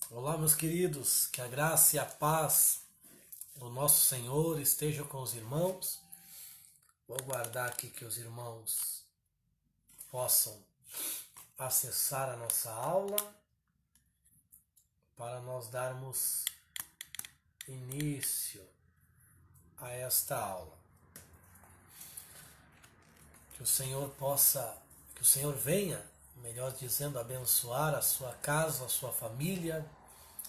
Olá, meus queridos, que a graça e a paz do nosso Senhor esteja com os irmãos. Vou guardar aqui que os irmãos possam acessar a nossa aula para nós darmos início a esta aula. Que o Senhor venha, melhor dizendo, abençoar a sua casa, a sua família,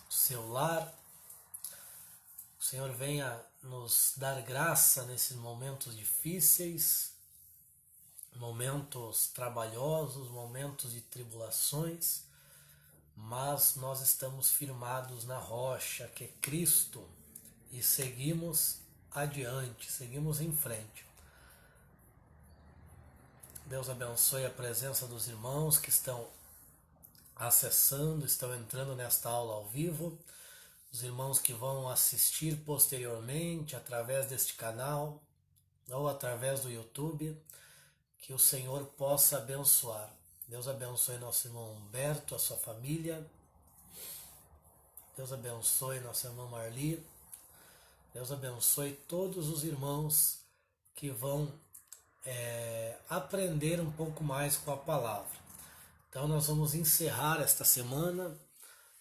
o seu lar. O Senhor venha nos dar graça nesses momentos difíceis, momentos trabalhosos, momentos de tribulações, mas nós estamos firmados na rocha que é Cristo e seguimos adiante, seguimos em frente. Deus abençoe a presença dos irmãos que estão acessando, estão entrando nesta aula ao vivo, os irmãos que vão assistir posteriormente através deste canal ou através do YouTube, que o Senhor possa abençoar. Deus abençoe nosso irmão Humberto, a sua família. Deus abençoe nossa irmã Marli. Deus abençoe todos os irmãos que vão aprender um pouco mais com a palavra. Então nós vamos encerrar esta semana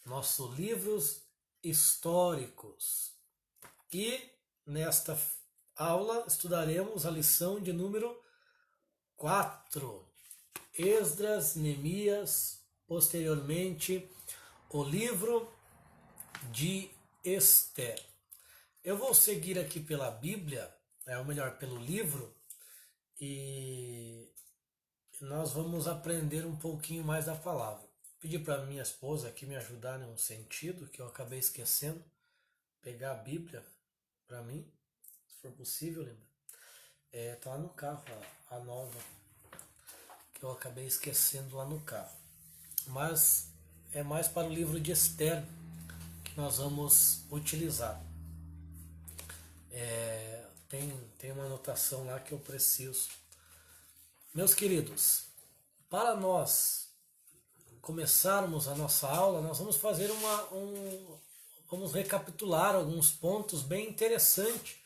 nossos livros históricos e nesta aula estudaremos a lição de número 4, Esdras, Neemias, posteriormente o livro de Esther. Eu vou seguir aqui pela Bíblia, ou melhor, pelo livro, e nós vamos aprender um pouquinho mais da palavra. Pedi para minha esposa aqui me ajudar em um sentido que eu acabei esquecendo, pegar a Bíblia para mim, se for possível, lembra? Tá lá no carro a nova, que eu acabei esquecendo lá no carro. Mas é mais para o livro de Esther que nós vamos utilizar. Tem uma anotação lá que eu preciso. Meus queridos, para nós começarmos a nossa aula, nós vamos fazer vamos recapitular alguns pontos bem interessantes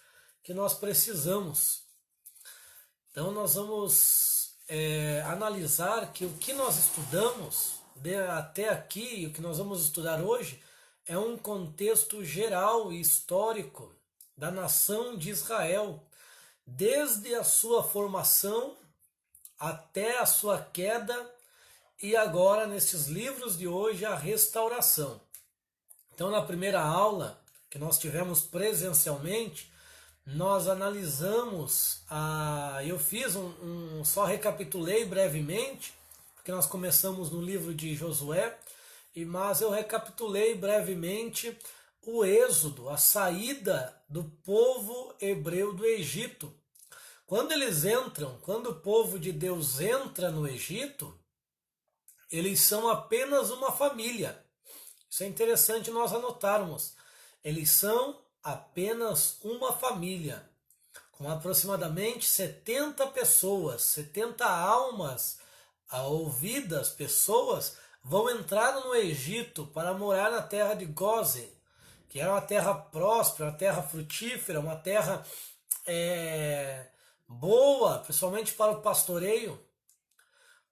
que nós precisamos. Então nós vamos analisar que o que nós estudamos até aqui, o que nós vamos estudar hoje, é um contexto geral e histórico da nação de Israel, desde a sua formação até a sua queda e agora, nesses livros de hoje, a restauração. Então, na primeira aula que nós tivemos presencialmente, nós analisamos, eu fiz só recapitulei brevemente, porque nós começamos no livro de Josué, mas eu recapitulei brevemente o êxodo, a saída do povo hebreu do Egito. Quando o povo de Deus entra no Egito, eles são apenas uma família. Isso é interessante nós anotarmos. Eles são apenas uma família, com aproximadamente 70 pessoas, 70 almas ouvidas, pessoas, vão entrar no Egito para morar na terra de Gósen, que era uma terra próspera, uma terra frutífera, uma terra boa, principalmente para o pastoreio.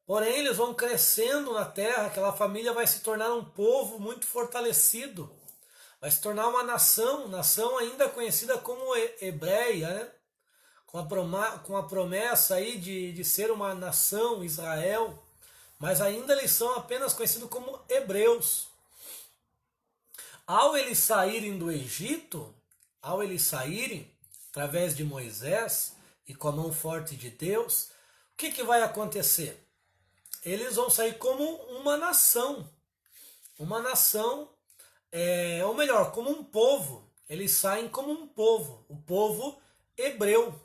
Porém, eles vão crescendo na terra, aquela família vai se tornar um povo muito fortalecido, vai se tornar uma nação ainda conhecida como hebreia, né? Com a promessa aí de ser uma nação, Israel, mas ainda eles são apenas conhecidos como hebreus. Ao eles saírem do Egito, através de Moisés e com a mão forte de Deus, o que vai acontecer? Eles vão sair como uma nação, ou melhor, como um povo. Eles saem como um povo, o povo hebreu.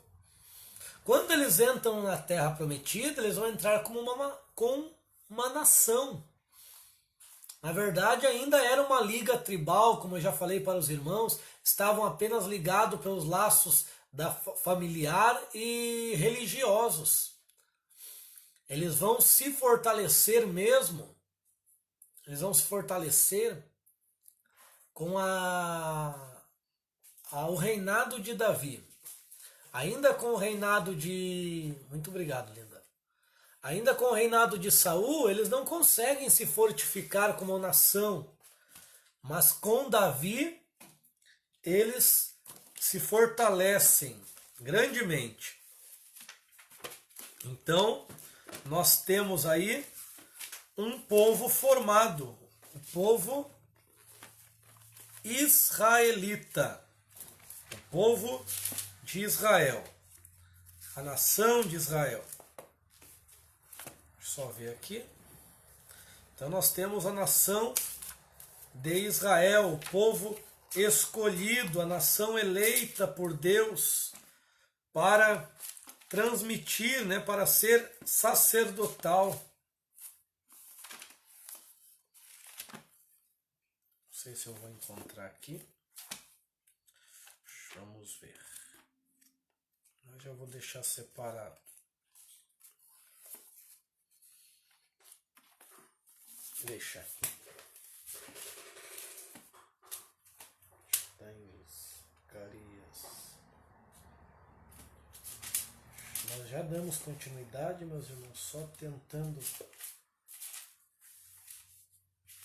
Quando eles entram na terra prometida, eles vão entrar como uma nação. Na verdade, ainda era uma liga tribal, como eu já falei para os irmãos, estavam apenas ligados pelos laços familiar e religiosos. Eles vão se fortalecer mesmo, eles vão se fortalecer com o reinado de Davi, ainda com o reinado de... Muito obrigado, linda. Ainda com o reinado de Saul, eles não conseguem se fortificar como nação, mas com Davi, eles se fortalecem grandemente. Então, nós temos aí um povo formado, o povo israelita, o povo de Israel, a nação de Israel. Deixa eu só ver aqui. Então nós temos a nação de Israel, o povo escolhido, a nação eleita por Deus para transmitir, né, para ser sacerdotal. Não sei se eu vou encontrar aqui. Vamos ver. Eu já vou deixar separado. Deixa aqui. Zacarias. Nós já damos continuidade, meus irmãos, só tentando.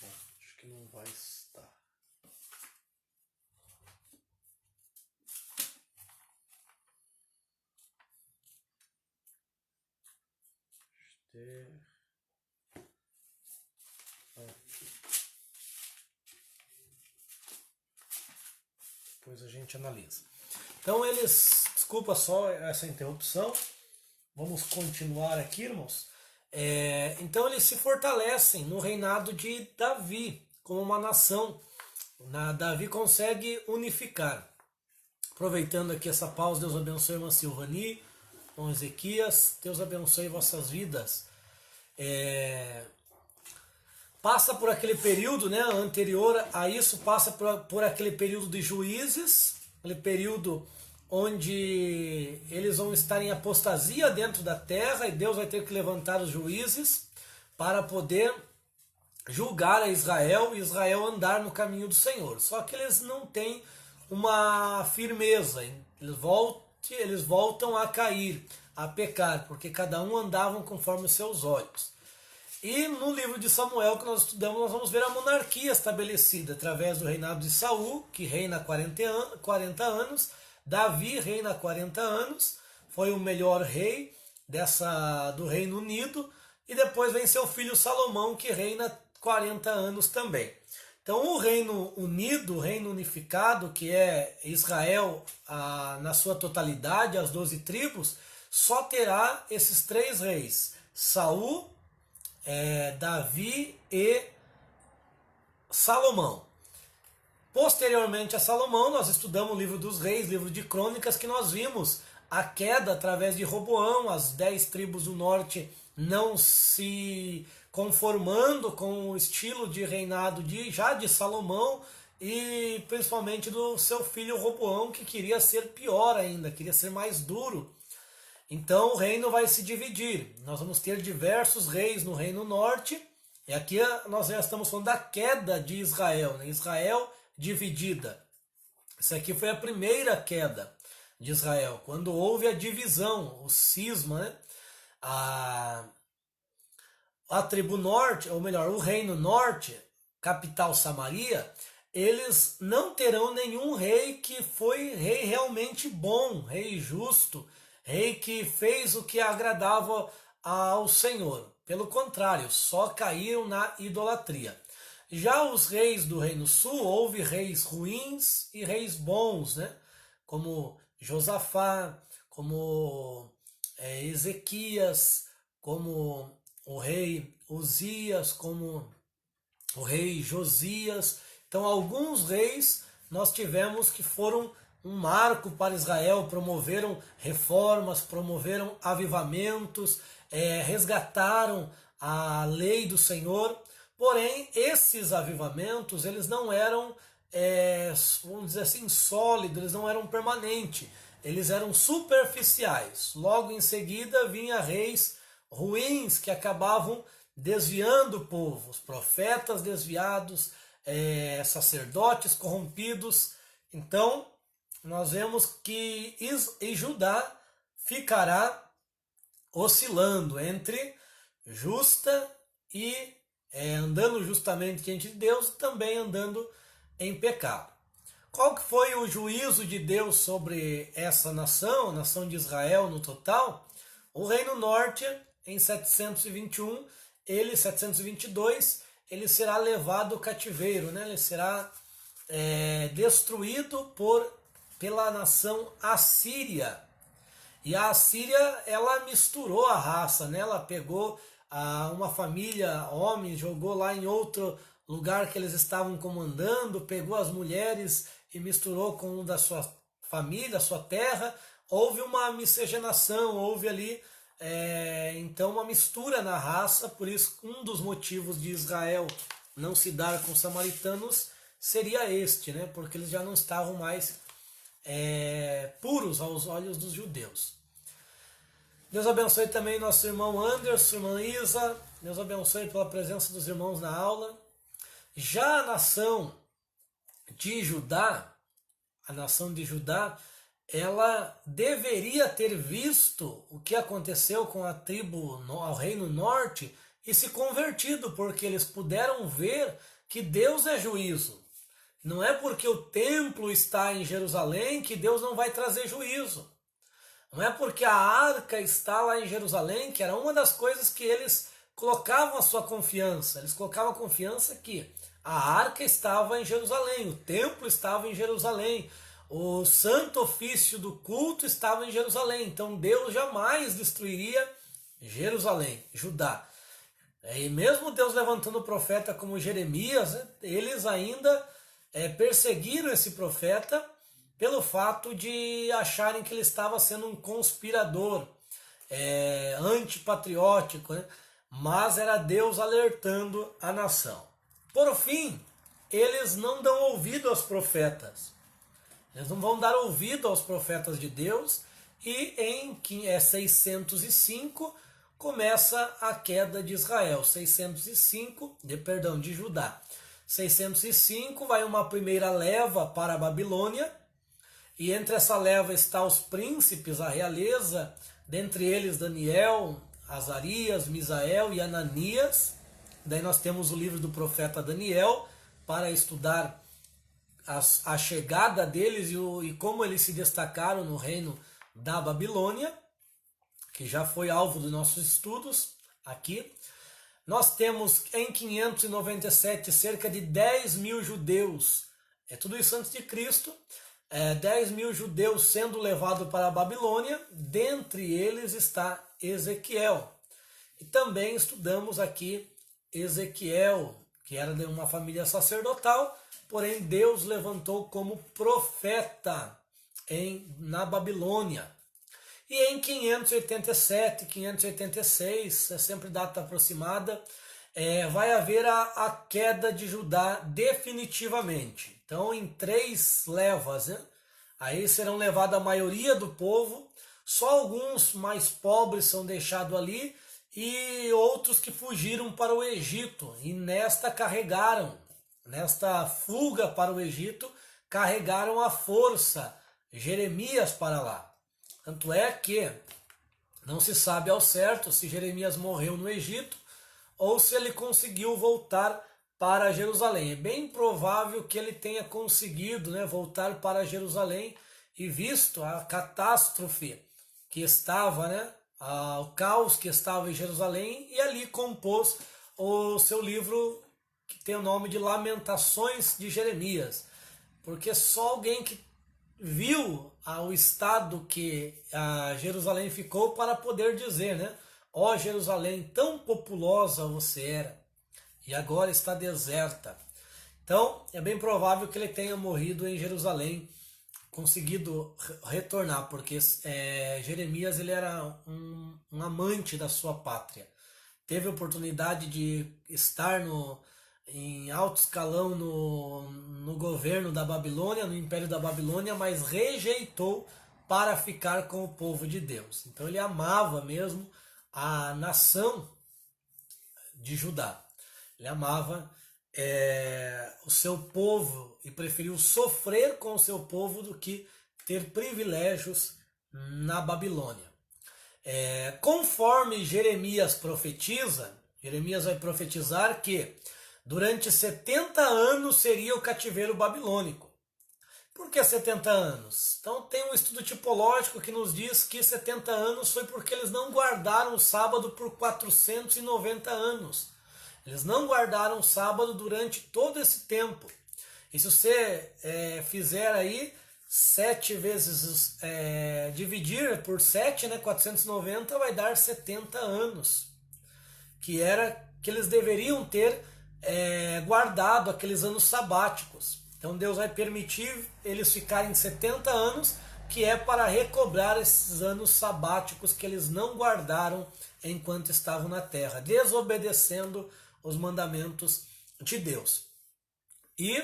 Bom, acho que não vai estar. Depois a gente analisa. Então eles, desculpa só essa interrupção, vamos continuar aqui, irmãos. Então eles se fortalecem no reinado de Davi, como uma nação. Davi consegue unificar. Aproveitando aqui essa pausa, Deus abençoe a irmã Silvani, irmão Ezequias, Deus abençoe vossas vidas. Passa por aquele período, né, anterior a isso, passa por aquele período de juízes, aquele período onde eles vão estar em apostasia dentro da terra e Deus vai ter que levantar os juízes para poder julgar a Israel e Israel andar no caminho do Senhor. Só que eles não têm uma firmeza, eles voltam a cair, a pecar, porque cada um andava conforme os seus olhos. E no livro de Samuel que nós estudamos, nós vamos ver a monarquia estabelecida através do reinado de Saul, que reina 40 anos, Davi reina 40 anos, foi o melhor rei do Reino Unido, e depois vem seu filho Salomão, que reina 40 anos também. Então o Reino Unido, o Reino Unificado, que é Israel na sua totalidade, as 12 tribos, só terá esses 3 reis, Saul, Davi e Salomão. Posteriormente a Salomão, nós estudamos o livro dos reis, livro de crônicas, que nós vimos a queda através de Roboão, as 10 tribos do norte não se conformando com o estilo de reinado já de Salomão e principalmente do seu filho Roboão, que queria ser pior ainda, queria ser mais duro. Então o reino vai se dividir. Nós vamos ter diversos reis no reino norte. E aqui nós já estamos falando da queda de Israel, né? Israel dividida. Isso aqui foi a primeira queda de Israel, quando houve a divisão, o cisma, né? A tribo norte, ou melhor, o reino norte, capital Samaria, eles não terão nenhum rei que foi rei realmente bom, rei justo, rei que fez o que agradava ao Senhor. Pelo contrário, só caíram na idolatria. Já os reis do Reino Sul, houve reis ruins e reis bons, né? Como Josafá, como Ezequias, como o rei Uzias, como o rei Josias. Então, alguns reis nós tivemos que foram um marco para Israel, promoveram reformas, promoveram avivamentos, resgataram a lei do Senhor. Porém, esses avivamentos, eles não eram, vamos dizer assim, sólidos, eles não eram permanentes, eles eram superficiais. Logo em seguida, vinha reis ruins que acabavam desviando o povo, os profetas desviados, sacerdotes corrompidos. Então, nós vemos que Judá ficará oscilando entre justa e andando justamente diante de Deus, e também andando em pecado. Qual que foi o juízo de Deus sobre essa nação, a nação de Israel no total? O Reino Norte, em 721, 722, ele será levado ao cativeiro, né? Ele será destruído pela nação assíria. E a Assíria, ela misturou a raça, né? Ela pegou uma família, homens, jogou lá em outro lugar que eles estavam comandando, pegou as mulheres e misturou com um da sua família, sua terra. Houve uma miscigenação, houve ali então uma mistura na raça. Por isso, um dos motivos de Israel não se dar com os samaritanos seria este, né? Porque eles já não estavam mais puros aos olhos dos judeus. Deus abençoe também nosso irmão Anderson, irmã Isa. Deus abençoe pela presença dos irmãos na aula. Já a nação de Judá, ela deveria ter visto o que aconteceu com a tribo ao Reino Norte e se convertido, porque eles puderam ver que Deus é juízo. Não é porque o templo está em Jerusalém que Deus não vai trazer juízo. Não é porque a arca está lá em Jerusalém, que era uma das coisas que eles colocavam a sua confiança. Eles colocavam a confiança que a arca estava em Jerusalém, o templo estava em Jerusalém, o santo ofício do culto estava em Jerusalém. Então Deus jamais destruiria Jerusalém, Judá. E mesmo Deus levantando o profeta como Jeremias, eles ainda perseguiram esse profeta pelo fato de acharem que ele estava sendo um conspirador, antipatriótico, né? Mas era Deus alertando a nação. Por fim, eles não dão ouvido aos profetas. Eles não vão dar ouvido aos profetas de Deus, e em 605 começa a queda de Israel, de Judá. 605 vai uma primeira leva para a Babilônia, e entre essa leva está os príncipes, a realeza, dentre eles Daniel, Azarias, Misael e Ananias. Daí nós temos o livro do profeta Daniel para estudar a chegada deles e como eles se destacaram no reino da Babilônia, que já foi alvo dos nossos estudos aqui. Nós temos em 597 cerca de 10 mil judeus, tudo isso antes de Cristo, 10 mil judeus sendo levados para a Babilônia, dentre eles está Ezequiel. E também estudamos aqui Ezequiel, que era de uma família sacerdotal, porém Deus levantou como profeta na Babilônia. E em 587, 586, é sempre data aproximada, vai haver a queda de Judá definitivamente. Então, em 3 levas, né? Aí serão levada a maioria do povo, só alguns mais pobres são deixados ali, e outros que fugiram para o Egito, e nesta fuga para o Egito, carregaram a força Jeremias para lá. Tanto é que não se sabe ao certo se Jeremias morreu no Egito ou se ele conseguiu voltar para Jerusalém. É bem provável que ele tenha conseguido, né, voltar para Jerusalém, e visto a catástrofe que estava, né, o caos que estava em Jerusalém, e ali compôs o seu livro que tem o nome de Lamentações de Jeremias, porque só alguém que viu o estado que Jerusalém ficou para poder dizer, né? Ó Jerusalém, tão populosa você era, e agora está deserta. Então, é bem provável que ele tenha morrido em Jerusalém, conseguido retornar, porque Jeremias ele era um amante da sua pátria. Teve a oportunidade de estar em alto escalão no governo da Babilônia, no Império da Babilônia, mas rejeitou para ficar com o povo de Deus. Então ele amava mesmo a nação de Judá. Ele amava o seu povo e preferiu sofrer com o seu povo do que ter privilégios na Babilônia. Conforme Jeremias profetiza, Jeremias vai profetizar que durante 70 anos seria o cativeiro babilônico. Por que 70 anos? Então tem um estudo tipológico que nos diz que 70 anos foi porque eles não guardaram o sábado por 490 anos. Eles não guardaram o sábado durante todo esse tempo. E se você fizer aí 7 vezes, dividir por 7, né, 490, vai dar 70 anos. Que era que eles deveriam ter guardado aqueles anos sabáticos. Então Deus vai permitir eles ficarem 70 anos, que é para recobrar esses anos sabáticos que eles não guardaram enquanto estavam na terra, desobedecendo os mandamentos de Deus. E,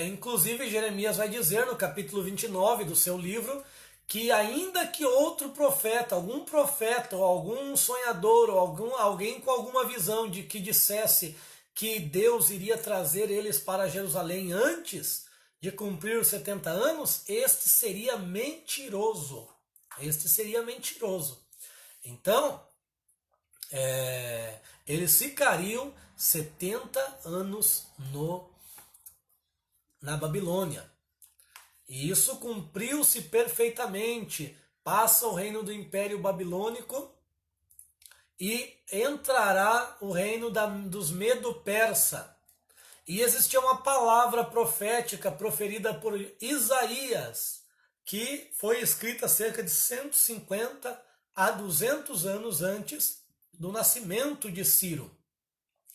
inclusive, Jeremias vai dizer no capítulo 29 do seu livro que ainda que outro profeta, ou algum sonhador, ou alguém com alguma visão de que dissesse que Deus iria trazer eles para Jerusalém antes de cumprir os 70 anos, este seria mentiroso. Este seria mentiroso. Então, eles ficariam 70 anos na Babilônia. E isso cumpriu-se perfeitamente. Passa o reino do Império Babilônico e entrará o reino dos Medo-Persa. E existia uma palavra profética proferida por Isaías, que foi escrita cerca de 150 a 200 anos antes do nascimento de Ciro,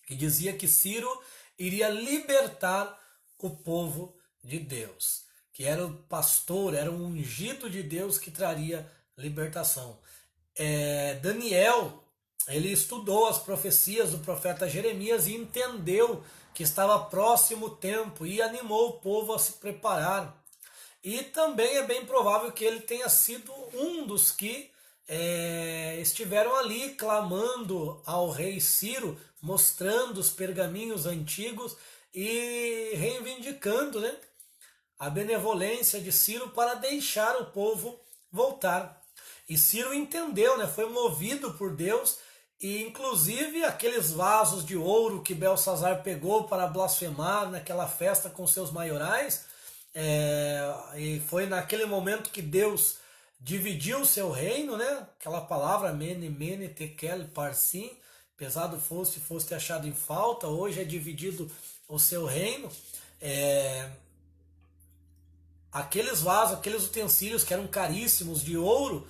que dizia que Ciro iria libertar o povo de Deus, que era o pastor, era o ungido de Deus que traria libertação. Daniel, ele estudou as profecias do profeta Jeremias e entendeu que estava próximo o tempo e animou o povo a se preparar. E também é bem provável que ele tenha sido um dos que estiveram ali clamando ao rei Ciro, mostrando os pergaminhos antigos e reivindicando, né, a benevolência de Ciro para deixar o povo voltar. E Ciro entendeu, né, foi movido por Deus, e inclusive aqueles vasos de ouro que Belsazar pegou para blasfemar naquela festa com seus maiorais, e foi naquele momento que Deus dividiu o seu reino, né? Aquela palavra mene, mene, tekel, parsim, pesado foste achado em falta, hoje é dividido o seu reino. Aqueles vasos, aqueles utensílios que eram caríssimos de ouro,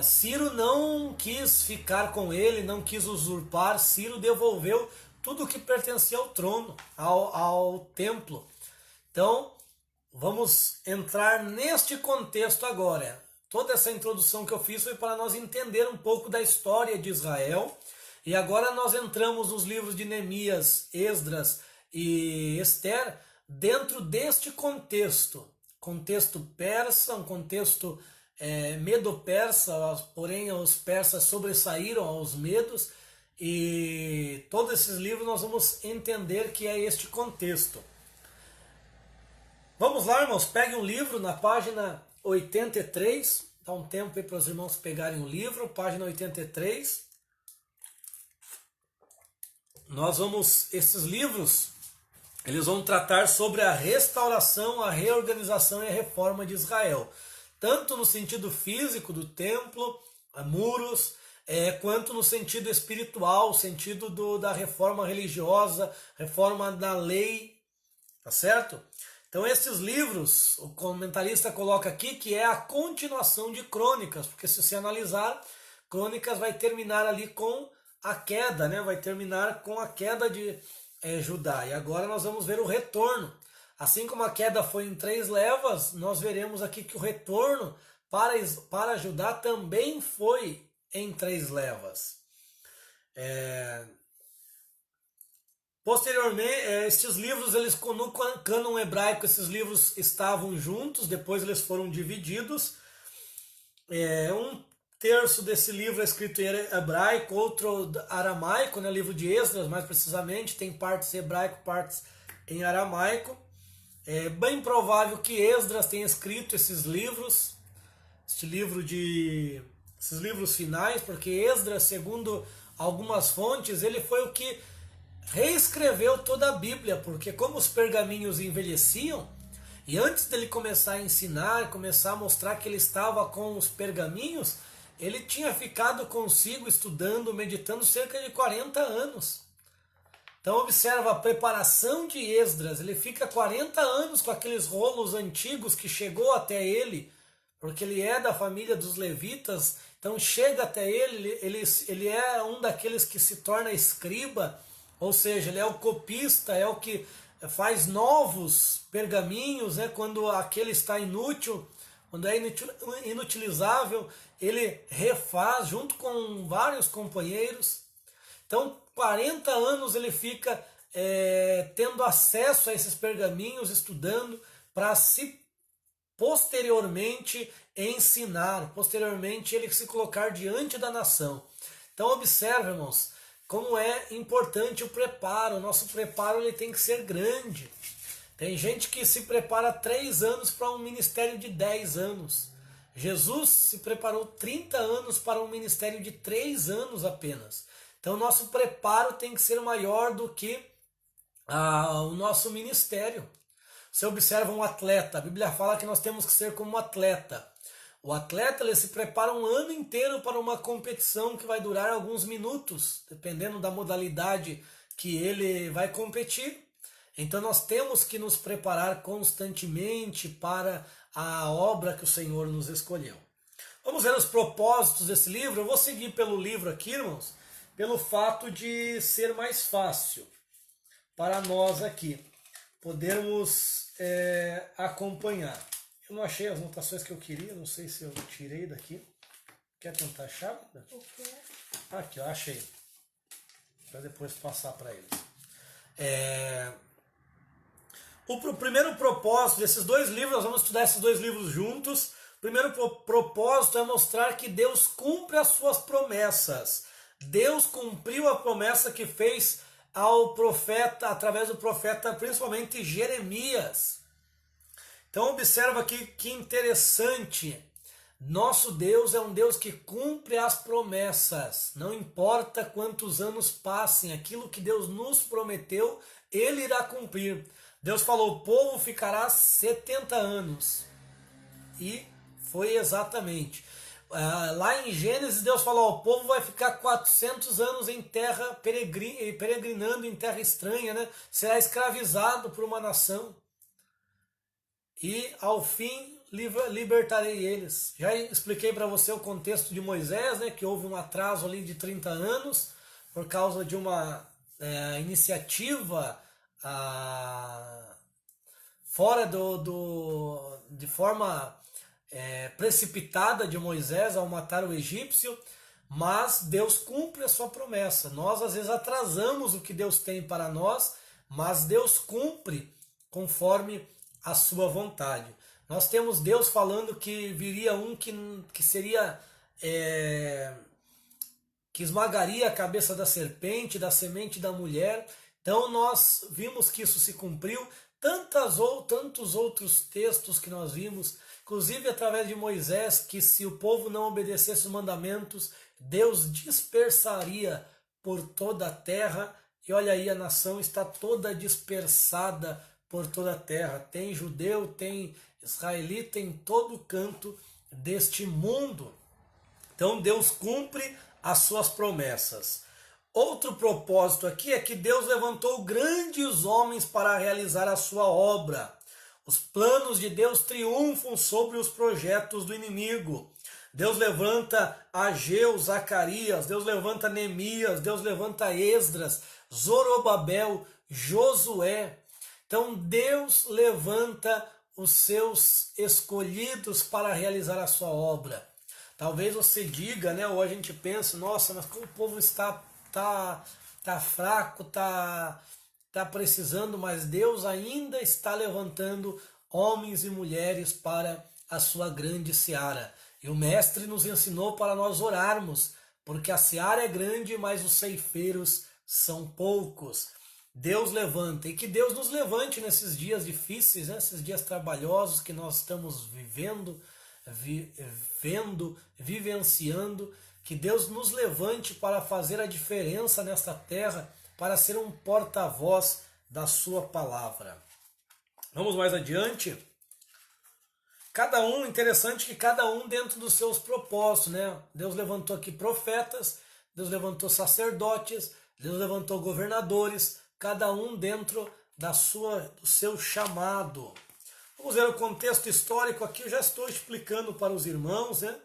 Ciro não quis ficar com ele, não quis usurpar. Ciro devolveu tudo o que pertencia ao trono, ao templo. Então, vamos entrar neste contexto agora. Toda essa introdução que eu fiz foi para nós entender um pouco da história de Israel. E agora nós entramos nos livros de Neemias, Esdras e Ester dentro deste contexto. Contexto persa, um contexto medo-persa, porém os persas sobressaíram aos medos. E todos esses livros nós vamos entender que é este contexto. Vamos lá, irmãos, pegue um livro na página 83, dá um tempo aí para os irmãos pegarem o livro, página 83. Esses livros, eles vão tratar sobre a restauração, a reorganização e a reforma de Israel. Tanto no sentido físico do templo, muros, quanto no sentido espiritual, sentido da reforma religiosa, reforma da lei, tá certo? Então esses livros, o comentarista coloca aqui que é a continuação de Crônicas, porque se você analisar, Crônicas vai terminar ali com a queda, né? Vai terminar com a queda de Judá. E agora nós vamos ver o retorno. Assim como a queda foi em 3 levas, nós veremos aqui que o retorno para Judá também foi em 3 levas. Posteriormente, estes livros, no cânon hebraico, esses livros estavam juntos, depois eles foram divididos. Um terço desse livro é escrito em hebraico, outro aramaico, né? Livro de Esdras, mais precisamente, tem partes em hebraico, partes em aramaico. É bem provável que Esdras tenha escrito esses livros, esses livros finais, porque Esdras, segundo algumas fontes, ele foi o que reescreveu toda a Bíblia, porque como os pergaminhos envelheciam, e antes dele começar a ensinar, começar a mostrar que ele estava com os pergaminhos, ele tinha ficado consigo estudando, meditando cerca de 40 anos. Então observa a preparação de Esdras, ele fica 40 anos com aqueles rolos antigos que chegou até ele, porque ele é da família dos levitas, então chega até ele é um daqueles que se torna escriba, ou seja, ele é o copista, é o que faz novos pergaminhos, né? Quando aquele está inútil, quando é inutilizável, ele refaz junto com vários companheiros. Então, 40 anos ele fica tendo acesso a esses pergaminhos, estudando, para se posteriormente ensinar, posteriormente ele se colocar diante da nação. Então, observe, irmãos, como é importante o preparo. O nosso preparo ele tem que ser grande. Tem gente que se prepara 3 anos para um ministério de 10 anos. Jesus se preparou 30 anos para um ministério de 3 anos apenas. Então, o nosso preparo tem que ser maior do que o nosso ministério. Você observa um atleta, a Bíblia fala que nós temos que ser como um atleta. O atleta ele se prepara um ano inteiro para uma competição que vai durar alguns minutos, dependendo da modalidade que ele vai competir. Então nós temos que nos preparar constantemente para a obra que o Senhor nos escolheu. Vamos ver os propósitos desse livro. Eu vou seguir pelo livro aqui, irmãos, pelo fato de ser mais fácil para nós aqui podermos acompanhar. Eu não achei as notações que eu queria, não sei se eu tirei daqui. Quer tentar achar? Aqui, eu achei. Para depois passar para eles. O primeiro propósito desses 2 livros, nós vamos estudar esses 2 livros juntos. O primeiro propósito é mostrar que Deus cumpre as suas promessas. Deus cumpriu a promessa que fez ao profeta, através do profeta, principalmente Jeremias. Então observa aqui que interessante. Nosso Deus é um Deus que cumpre as promessas. Não importa quantos anos passem, aquilo que Deus nos prometeu, Ele irá cumprir. Deus falou, o povo ficará 70 anos. E foi exatamente. Lá em Gênesis, Deus falou, o povo vai ficar 400 anos em terra, peregrinando em terra estranha, né? Será escravizado por uma nação. E ao fim libertarei eles. Já expliquei para você o contexto de Moisés, né? Que houve um atraso ali de 30 anos, por causa de uma iniciativa fora de forma precipitada de Moisés ao matar o egípcio, mas Deus cumpre a sua promessa. Nós às vezes atrasamos o que Deus tem para nós, mas Deus cumpre conforme a sua vontade. Nós temos Deus falando que viria um que seria que esmagaria a cabeça da serpente, da semente da mulher. Então nós vimos que isso se cumpriu. Tantos outros textos que nós vimos, inclusive através de Moisés, que se o povo não obedecesse os mandamentos, Deus dispersaria por toda a terra. E olha aí, a nação está toda dispersada por toda a terra. Tem judeu, tem israelita em todo canto deste mundo. Então Deus cumpre as suas promessas. Outro propósito aqui é que Deus levantou grandes homens para realizar a sua obra. Os planos de Deus triunfam sobre os projetos do inimigo. Deus levanta Ageu, Zacarias, Deus levanta Neemias, Deus levanta Esdras, Zorobabel, Josué. Então Deus levanta os seus escolhidos para realizar a sua obra. Talvez você diga, né, ou a gente pensa, nossa, mas como o povo está fraco, está precisando, mas Deus ainda está levantando homens e mulheres para a sua grande seara. E o mestre nos ensinou para nós orarmos, porque a seara é grande, mas os ceifeiros são poucos. Deus levanta, e que Deus nos levante nesses dias difíceis, nesses dias trabalhosos que nós estamos vivenciando, que Deus nos levante para fazer a diferença nesta terra, para ser um porta-voz da sua palavra. Vamos mais adiante. Interessante que cada um dentro dos seus propósitos, né? Deus levantou aqui profetas, Deus levantou sacerdotes, Deus levantou governadores, cada um dentro do seu chamado. Vamos ver o contexto histórico aqui, eu já estou explicando para os irmãos, né?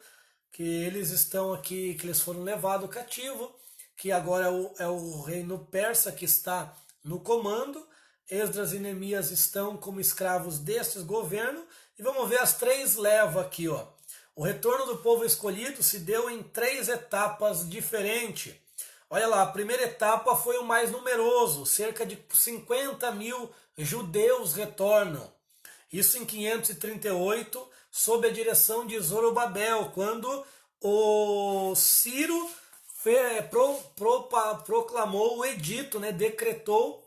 Que eles estão aqui, que eles foram levados cativo, que agora é o reino persa que está no comando. Esdras e Neemias estão como escravos destes governos. E vamos ver as 3 levas aqui, ó. O retorno do povo escolhido se deu em 3 etapas diferentes. Olha lá, a primeira etapa foi o mais numeroso, cerca de 50.000 judeus retornam. Isso em 538, sob a direção de Zorobabel, quando o Ciro proclamou o edito, né, decretou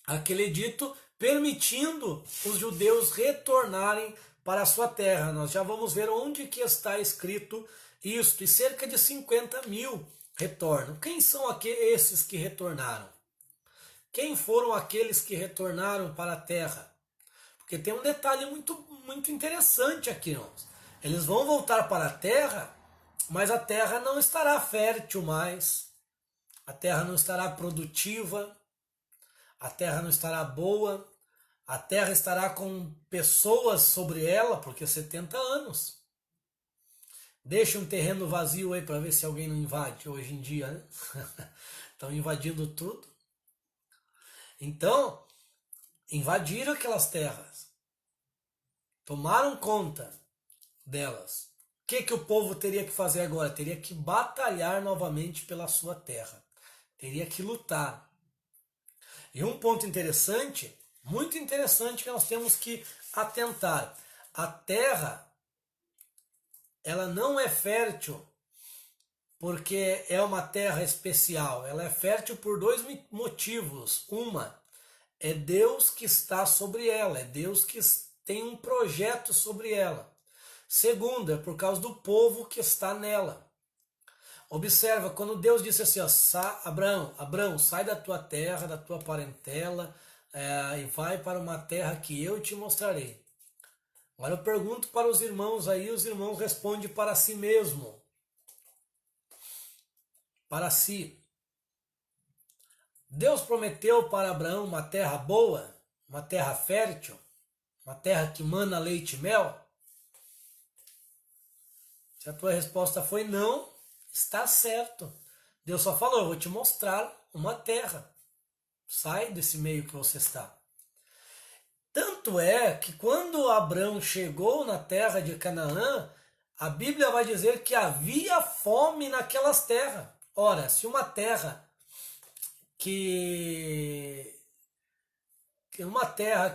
aquele edito permitindo os judeus retornarem para a sua terra. Nós já vamos ver onde que está escrito isto. E cerca de 50.000 retornam. Quem são esses que retornaram? Quem foram aqueles que retornaram para a terra? Porque tem um detalhe muito, muito interessante aqui, irmãos. Eles vão voltar para a terra, mas a terra não estará fértil mais. A terra não estará produtiva. A terra não estará boa, a terra estará com pessoas sobre ela, porque 70 anos. Deixa um terreno vazio aí para ver se alguém não invade hoje em dia, né? Estão invadindo tudo. Então, invadiram aquelas terras, tomaram conta delas. O que o povo teria que fazer agora? Teria que batalhar novamente pela sua terra. Teria que lutar. E um ponto interessante, muito interessante, que nós temos que atentar. A terra, ela não é fértil porque é uma terra especial. Ela é fértil por 2 motivos. Uma, é Deus que está sobre ela, é Deus que tem um projeto sobre ela. Segundo, é por causa do povo que está nela. Observa, quando Deus disse assim, ó, Abraão, sai da tua terra, da tua parentela, e vai para uma terra que eu te mostrarei. Agora eu pergunto para os irmãos aí, os irmãos respondem para si mesmo. Para si. Deus prometeu para Abraão uma terra boa, uma terra fértil, uma terra que mana leite e mel? Se a tua resposta foi não, está certo. Deus só falou, eu vou te mostrar uma terra. Sai desse meio que você está. Tanto é que quando Abraão chegou na terra de Canaã, a Bíblia vai dizer que havia fome naquelas terras. Ora, se uma terra que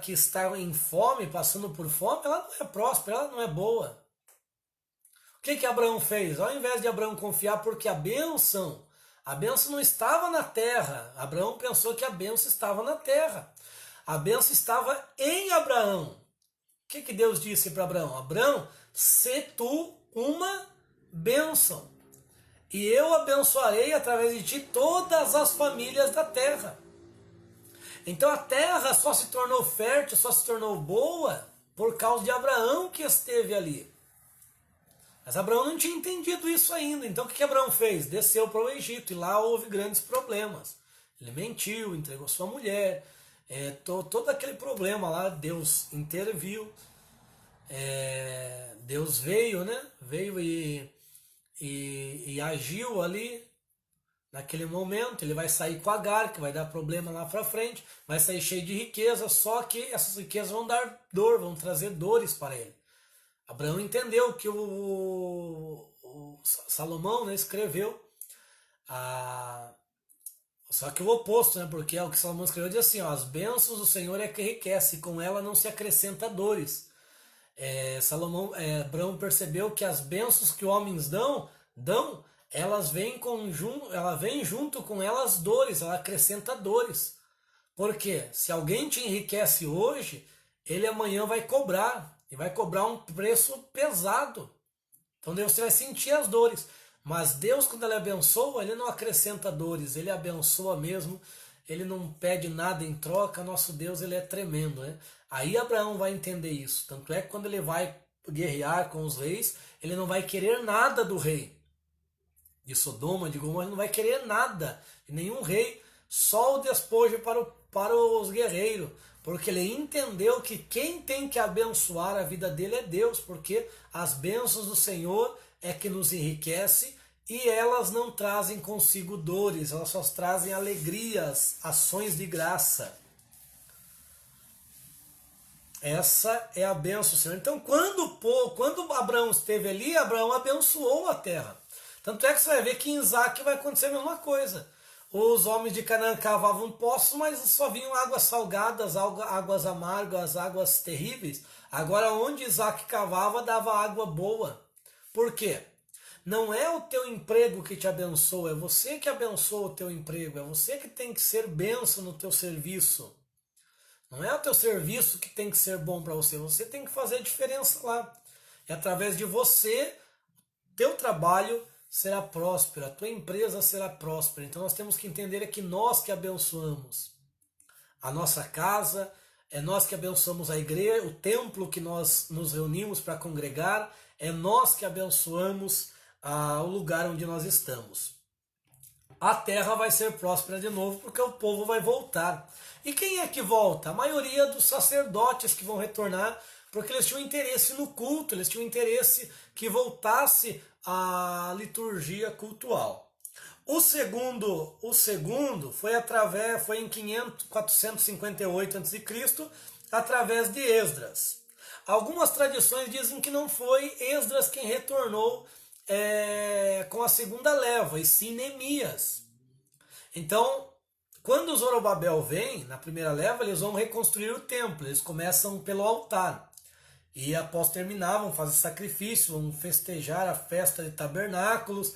está em fome, passando por fome, ela não é próspera, ela não é boa. O que Abraão fez? Ao invés de Abraão confiar porque a bênção não estava na terra. Abraão pensou que a bênção estava na terra. A bênção estava em Abraão. O que Deus disse para Abraão? Abraão, sê tu uma bênção. E eu abençoarei através de ti todas as famílias da terra. Então a terra só se tornou fértil, só se tornou boa por causa de Abraão que esteve ali. Mas Abraão não tinha entendido isso ainda. Então o que Abraão fez? Desceu para o Egito e lá houve grandes problemas. Ele mentiu, entregou sua mulher, todo aquele problema lá, Deus interviu. Deus veio, né? Veio e agiu ali naquele momento. Ele vai sair com Agar, que vai dar problema lá para frente, vai sair cheio de riqueza, só que essas riquezas vão dar dor, vão trazer dores para ele. Abraão entendeu que o Salomão, né, escreveu, só que o oposto, né, porque é o que Salomão escreveu, diz assim, ó, as bênçãos do Senhor é que enriquece, e com ela não se acrescenta dores. Abraão percebeu que as bênçãos que homens dão, ela vem junto com elas dores, ela acrescenta dores. Porque se alguém te enriquece hoje, ele amanhã vai cobrar, e vai cobrar um preço pesado. Então você vai sentir as dores. Mas Deus, quando ele abençoa, ele não acrescenta dores, ele abençoa mesmo, ele não pede nada em troca. Nosso Deus, ele é tremendo, né? Aí Abraão vai entender isso. Tanto é que quando ele vai guerrear com os reis, ele não vai querer nada do rei de Sodoma, de Gomorra, ele não vai querer nada de nenhum rei, só o despojo para os guerreiros, porque ele entendeu que quem tem que abençoar a vida dele é Deus, porque as bênçãos do Senhor é que nos enriquece e elas não trazem consigo dores, elas só trazem alegrias, ações de graça. Essa é a bênção do Senhor. Então, quando Abraão esteve ali, Abraão abençoou a terra. Tanto é que você vai ver que em Isaac vai acontecer a mesma coisa. Os homens de Canaã cavavam poços, mas só vinham águas salgadas, águas amargas, águas terríveis. Agora, onde Isaac cavava, dava água boa. Por quê? Não é o teu emprego que te abençoa, é você que abençoa o teu emprego, é você que tem que ser bênção no teu serviço. Não é o teu serviço que tem que ser bom para você tem que fazer a diferença lá. E através de você, teu trabalho será próspero, a tua empresa será próspera. Então nós temos que entender que nós que abençoamos a nossa casa, é nós que abençoamos a igreja, o templo que nós nos reunimos para congregar, é nós que abençoamos o lugar onde nós estamos. A terra vai ser próspera de novo porque o povo vai voltar. E quem é que volta? A maioria dos sacerdotes que vão retornar, porque eles tinham interesse no culto, eles tinham interesse que voltasse a liturgia cultual. O segundo foi em 458 a.C., através de Esdras. Algumas tradições dizem que não foi Esdras quem retornou com a segunda leva, e sim Neemias. Então, quando Zorobabel vem, na primeira leva, eles vão reconstruir o templo, eles começam pelo altar. E após terminar, vão fazer sacrifício, vão festejar a festa de tabernáculos,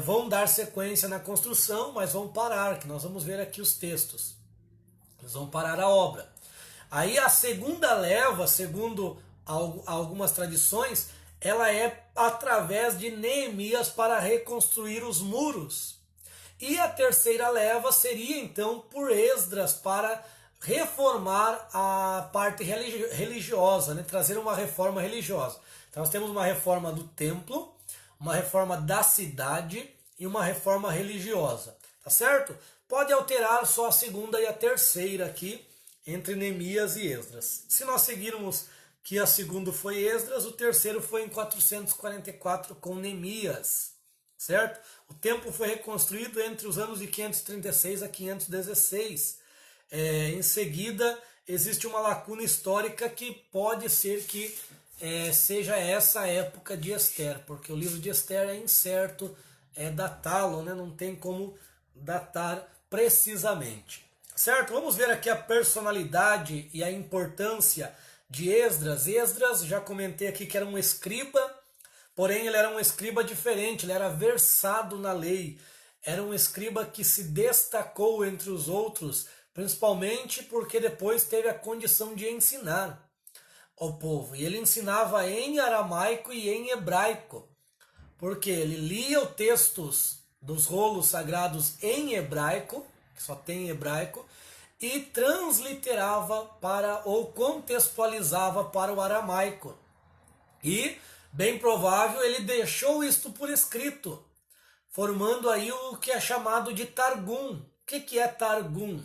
vão dar sequência na construção, mas vão parar, que nós vamos ver aqui os textos. Eles vão parar a obra. Aí a segunda leva, segundo algumas tradições, ela é através de Neemias para reconstruir os muros. E a terceira leva seria então por Esdras para reformar a parte religiosa, né? Trazer uma reforma religiosa. Então nós temos uma reforma do templo, uma reforma da cidade e uma reforma religiosa, tá certo? Pode alterar só a segunda e a terceira aqui, entre Neemias e Esdras. Se nós seguirmos que a segunda foi Esdras, o terceiro foi em 444 com Neemias, certo? O templo foi reconstruído entre os anos de 536 a 516. Em seguida, existe uma lacuna histórica que pode ser que seja essa época de Esther, porque o livro de Esther é incerto, datá-lo, né? Não tem como datar precisamente. Certo? Vamos ver aqui a personalidade e a importância de Esdras. Esdras, já comentei aqui que era um escriba, porém ele era um escriba diferente, ele era versado na lei, era um escriba que se destacou entre os outros, principalmente porque depois teve a condição de ensinar ao povo. E ele ensinava em aramaico e em hebraico, porque ele lia os textos dos rolos sagrados em hebraico, que só tem em hebraico, e transliterava ou contextualizava para o aramaico. E, bem provável, ele deixou isto por escrito, formando aí o que é chamado de Targum. O que é Targum?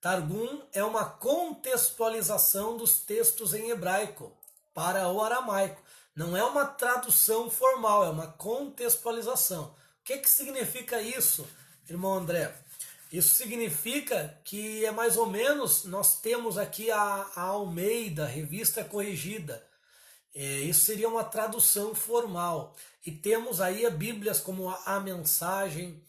Targum é uma contextualização dos textos em hebraico para o aramaico. Não é uma tradução formal, é uma contextualização. O que significa isso, irmão André? Isso significa que é mais ou menos, nós temos aqui a Almeida, Revista Corrigida. Isso seria uma tradução formal. E temos aí Bíblias como a Mensagem,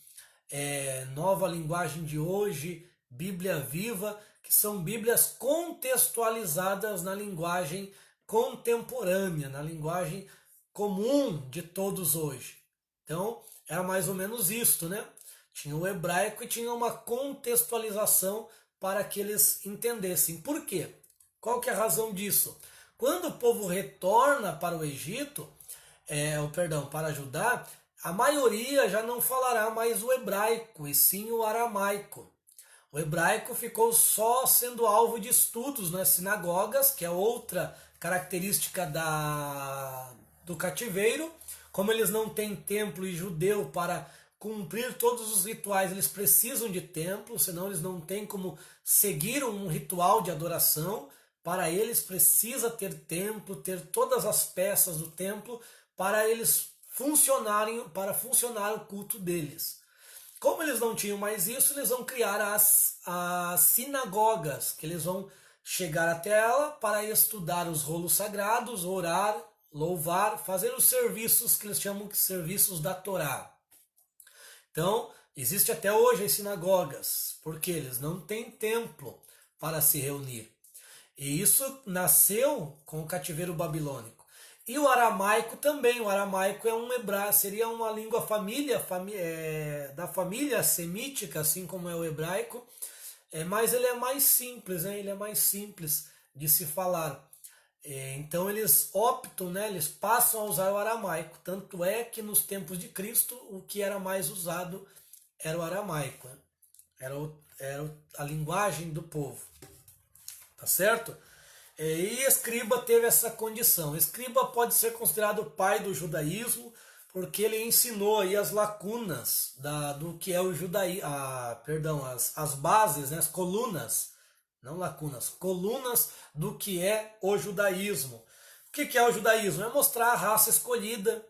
Nova Linguagem de Hoje, Bíblia Viva, que são Bíblias contextualizadas na linguagem contemporânea, na linguagem comum de todos hoje. Então, era mais ou menos isto, né? Tinha o hebraico e tinha uma contextualização para que eles entendessem. Por quê? Qual que é a razão disso? Quando o povo retorna para o Egito, para Judá, a maioria já não falará mais o hebraico, e sim o aramaico. O hebraico ficou só sendo alvo de estudos nas sinagogas, que é outra característica do cativeiro. Como eles não têm templo e judeu para cumprir todos os rituais, eles precisam de templo, senão eles não têm como seguir um ritual de adoração. Para eles precisa ter templo, ter todas as peças do templo para eles funcionarem, para funcionar o culto deles. Como eles não tinham mais isso, eles vão criar as sinagogas, que eles vão chegar até ela para estudar os rolos sagrados, orar, louvar, fazer os serviços que eles chamam de serviços da Torá. Então, existe até hoje as sinagogas, porque eles não têm templo para se reunir. E isso nasceu com o cativeiro babilônico. E o aramaico também. O aramaico é um hebraico, seria uma língua da família semítica, assim como é o hebraico, mas ele é mais simples, né? Ele é mais simples de se falar. Então eles optam, né? Eles passam a usar o aramaico. Tanto é que nos tempos de Cristo o que era mais usado era o aramaico, né? Era a linguagem do povo. Tá certo? E Escriba teve essa condição. Escriba pode ser considerado o pai do judaísmo, porque ele ensinou aí as lacunas do que é o judaísmo, as bases, né, as colunas, não lacunas, colunas do que é o judaísmo. O que é o judaísmo? É mostrar a raça escolhida.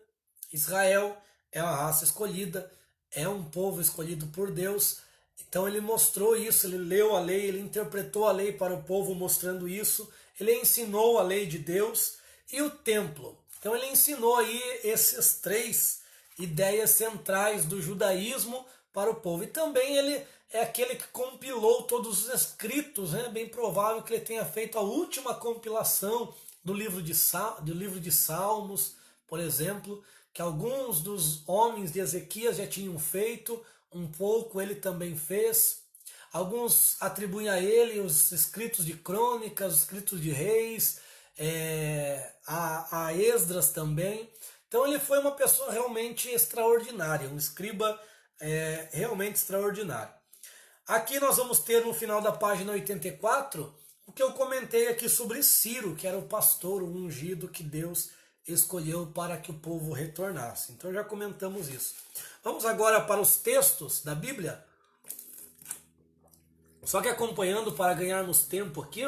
Israel é uma raça escolhida, é um povo escolhido por Deus. Então ele mostrou isso, ele leu a lei, ele interpretou a lei para o povo mostrando isso, ele ensinou a lei de Deus e o templo. Então ele ensinou aí essas três ideias centrais do judaísmo para o povo. E também ele é aquele que compilou todos os escritos, né? É bem provável que ele tenha feito a última compilação do livro de Salmos, por exemplo, que alguns dos homens de Ezequias já tinham feito, um pouco ele também fez. Alguns atribuem a ele os escritos de crônicas, os escritos de reis, a Esdras também. Então ele foi uma pessoa realmente extraordinária, um escriba realmente extraordinário. Aqui nós vamos ter no final da página 84 o que eu comentei aqui sobre Ciro, que era o pastor, o ungido que Deus escolheu para que o povo retornasse. Então já comentamos isso. Vamos agora para os textos da Bíblia. Só que acompanhando para ganharmos tempo aqui,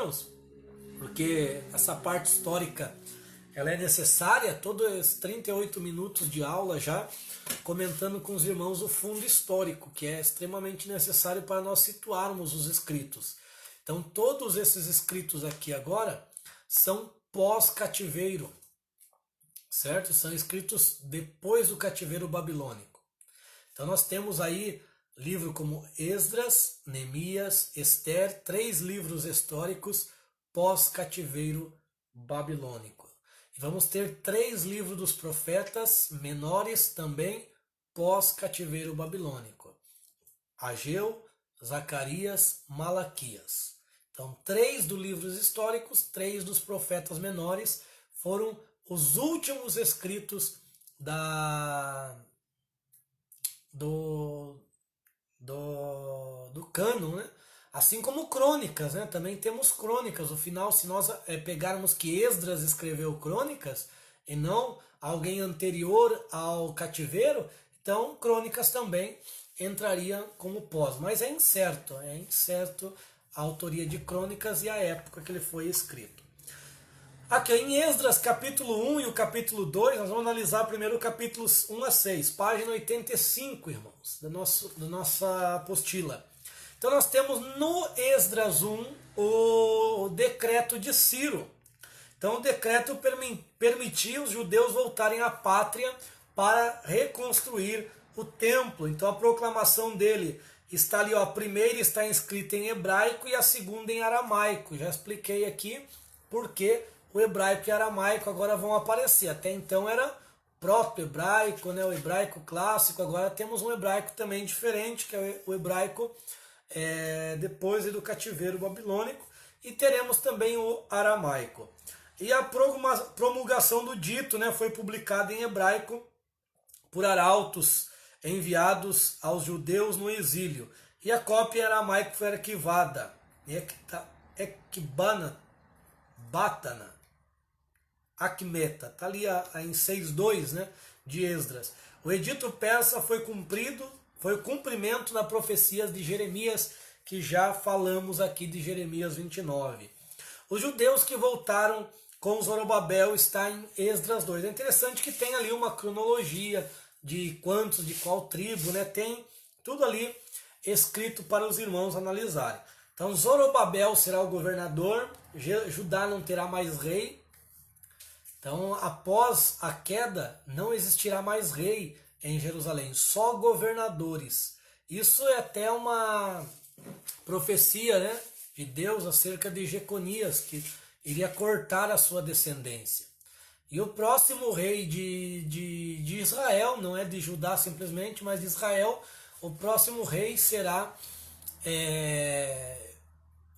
porque essa parte histórica ela é necessária, todos os 38 minutos de aula já, comentando com os irmãos o fundo histórico, que é extremamente necessário para nós situarmos os escritos. Então todos esses escritos aqui agora são pós-cativeiro, certo? São escritos depois do cativeiro babilônico. Então nós temos aí livro como Esdras, Neemias, Ester, 3 livros históricos pós-cativeiro babilônico. E vamos ter 3 livros dos profetas menores também pós-cativeiro babilônico. Ageu, Zacarias, Malaquias. Então 3 dos livros históricos, 3 dos profetas menores foram os últimos escritos do cânon, né? Assim como crônicas, né? Também temos crônicas. No final, se nós pegarmos que Esdras escreveu crônicas e não alguém anterior ao cativeiro, então crônicas também entraria como pós. Mas é incerto a autoria de crônicas e a época que ele foi escrito. Aqui em Esdras, capítulo 1 e o capítulo 2, nós vamos analisar primeiro o capítulos 1 a 6, página 85, irmãos, da nossa apostila. Então nós temos no Esdras 1 o decreto de Ciro. Então o decreto permitia os judeus voltarem à pátria para reconstruir o templo. Então a proclamação dele está ali, ó, a primeira está escrita em hebraico e a segunda em aramaico. Já expliquei aqui porque o hebraico e o aramaico agora vão aparecer. Até então era proto-hebraico, né, o hebraico clássico, agora temos um hebraico também diferente, que é o hebraico depois do cativeiro babilônico, e teremos também o aramaico. E a promulgação do dito, né, foi publicada em hebraico por arautos enviados aos judeus no exílio. E a cópia aramaica foi arquivada. Ekbana, Batana, Acmeta. Está ali em 6.2, né, de Esdras. O edito persa foi cumprido, foi o cumprimento da profecia de Jeremias, que já falamos aqui de Jeremias 29. Os judeus que voltaram com Zorobabel está em Esdras 2. É interessante que tem ali uma cronologia de quantos, de qual tribo, né? Tem tudo ali escrito para os irmãos analisarem. Então Zorobabel será o governador, Judá não terá mais rei. Então após a queda não existirá mais rei em Jerusalém, só governadores. Isso é até uma profecia, né, de Deus acerca de Jeconias, que iria cortar a sua descendência. E o próximo rei de Israel, não é de Judá simplesmente, mas de Israel, o próximo rei será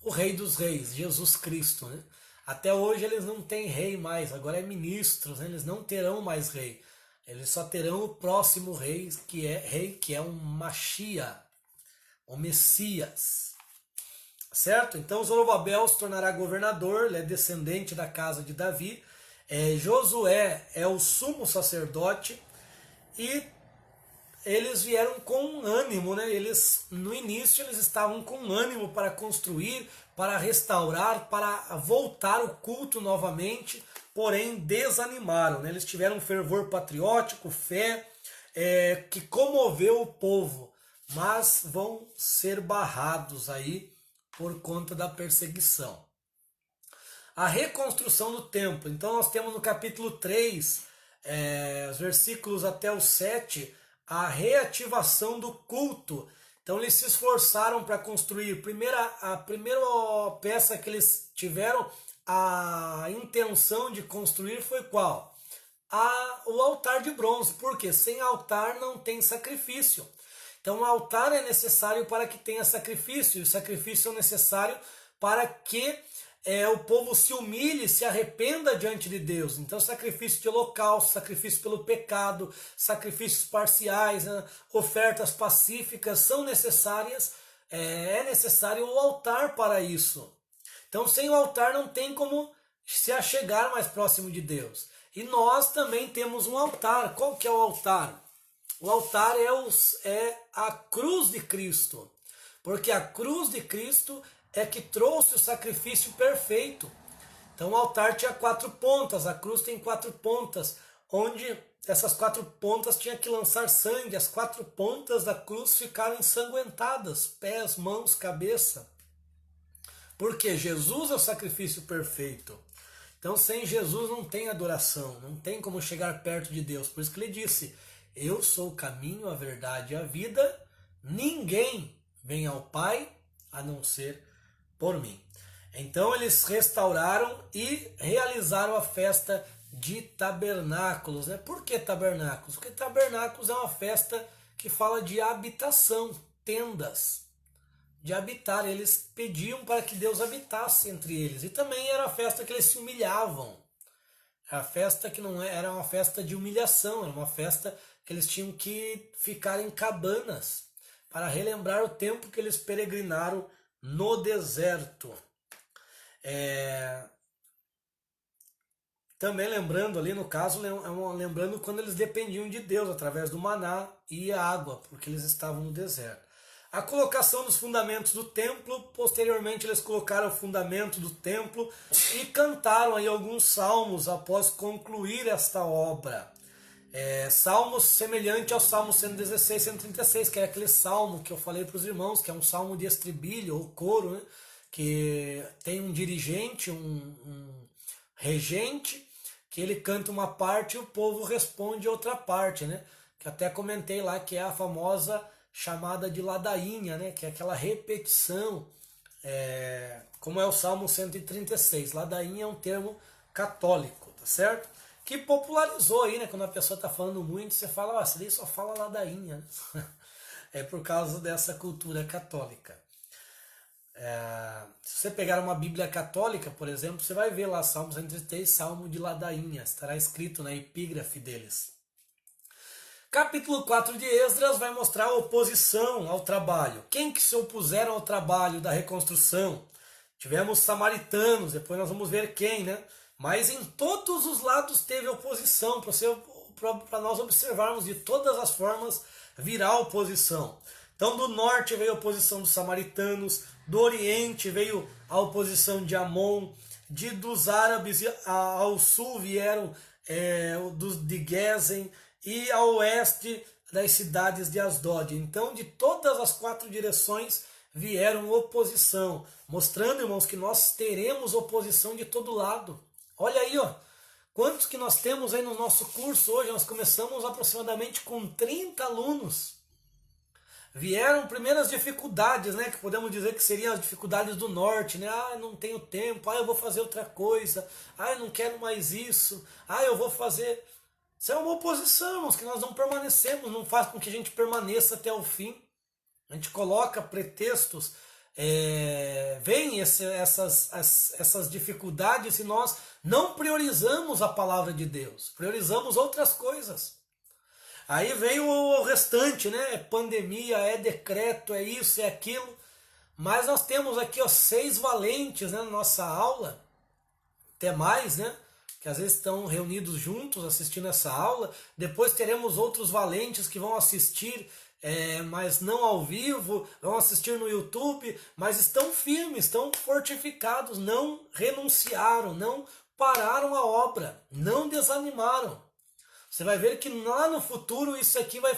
o rei dos reis, Jesus Cristo. Né? Até hoje eles não têm rei mais, agora é ministros, né? Eles não terão mais rei. Eles só terão o próximo rei, que é um Mashiach, o Messias. Certo? Então Zorobabel se tornará governador, ele é descendente da casa de Davi. Josué é o sumo sacerdote e eles vieram com ânimo, né? No início eles estavam com ânimo para construir, para restaurar, para voltar o culto novamente, porém desanimaram, né? Eles tiveram um fervor patriótico, fé, que comoveu o povo, mas vão ser barrados aí por conta da perseguição. A reconstrução do templo. Então nós temos no capítulo 3, os versículos até o 7, a reativação do culto. Então eles se esforçaram para construir. A primeira peça que eles tiveram a intenção de construir foi qual? O altar de bronze. Porque sem altar não tem sacrifício. Então o altar é necessário para que tenha sacrifício. E o sacrifício é necessário para que o povo se humilhe, se arrependa diante de Deus. Então sacrifício de holocausto, sacrifício pelo pecado, sacrifícios parciais, né, ofertas pacíficas são necessárias. É necessário o altar para isso. Então sem o altar não tem como se achegar mais próximo de Deus. E nós também temos um altar. Qual que é o altar? O altar é a cruz de Cristo. Porque a cruz de Cristo é que trouxe o sacrifício perfeito. Então o altar tinha 4 pontas, a cruz tem 4 pontas, onde essas 4 pontas tinha que lançar sangue, as 4 pontas da cruz ficaram ensanguentadas, pés, mãos, cabeça. Porque Jesus é o sacrifício perfeito. Então sem Jesus não tem adoração, não tem como chegar perto de Deus. Por isso que ele disse, eu sou o caminho, a verdade e a vida, ninguém vem ao Pai a não ser por mim. Então eles restauraram e realizaram a festa de tabernáculos. Né? Por que tabernáculos? Porque tabernáculos é uma festa que fala de habitação, tendas, de habitar. Eles pediam para que Deus habitasse entre eles. E também era a festa que eles se humilhavam. Era a festa que não era uma festa de humilhação, era uma festa que eles tinham que ficar em cabanas para relembrar o tempo que eles peregrinaram no deserto. Também lembrando ali, no caso, lembrando quando eles dependiam de Deus através do maná e a água, porque eles estavam no deserto. A colocação dos fundamentos do templo, posteriormente eles colocaram o fundamento do templo e cantaram aí alguns salmos após concluir esta obra. Salmos semelhante ao Salmo 116, 136, que é aquele salmo que eu falei para os irmãos, que é um salmo de estribilho ou coro, né? Que tem um dirigente, um regente, que ele canta uma parte e o povo responde outra parte, né? Que até comentei lá que é a famosa chamada de ladainha, né? Que é aquela repetição, como é o Salmo 136. Ladainha é um termo católico, tá certo? Que popularizou aí, né? Quando a pessoa está falando muito, você fala, esse daí só fala ladainha. É por causa dessa cultura católica. Se você pegar uma Bíblia católica, por exemplo, você vai ver lá Salmos 103, Salmo de ladainha, estará escrito na epígrafe deles. Capítulo 4 de Esdras vai mostrar a oposição ao trabalho. Quem que se opuseram ao trabalho da reconstrução? Tivemos samaritanos, depois nós vamos ver quem, né? Mas em todos os lados teve oposição, para nós observarmos de todas as formas virá oposição. Então do norte veio a oposição dos samaritanos, do oriente veio a oposição de Amon, dos árabes ao sul vieram de Gezen, e ao oeste das cidades de Asdod. Então de todas as 4 direções vieram oposição, mostrando, irmãos, que nós teremos oposição de todo lado. Olha aí, ó, quantos que nós temos aí no nosso curso hoje? Nós começamos aproximadamente com 30 alunos. Vieram primeiras dificuldades, né, que podemos dizer que seriam as dificuldades do norte, né? Não tenho tempo, eu vou fazer outra coisa, eu não quero mais isso, eu vou fazer... Isso é uma oposição, irmãos, que nós não permanecemos, não faz com que a gente permaneça até o fim. A gente coloca pretextos, vem essas dificuldades e nós não priorizamos a palavra de Deus, priorizamos outras coisas. Aí vem o restante, né? É pandemia, é decreto, é isso, é aquilo. Mas nós temos aqui 6 valentes, né, na nossa aula, até mais, né? Que às vezes estão reunidos juntos assistindo essa aula. Depois teremos outros valentes que vão assistir, mas não ao vivo, vão assistir no YouTube, mas estão firmes, estão fortificados, não renunciaram, não pararam a obra, não desanimaram. Você vai ver que lá no futuro isso aqui vai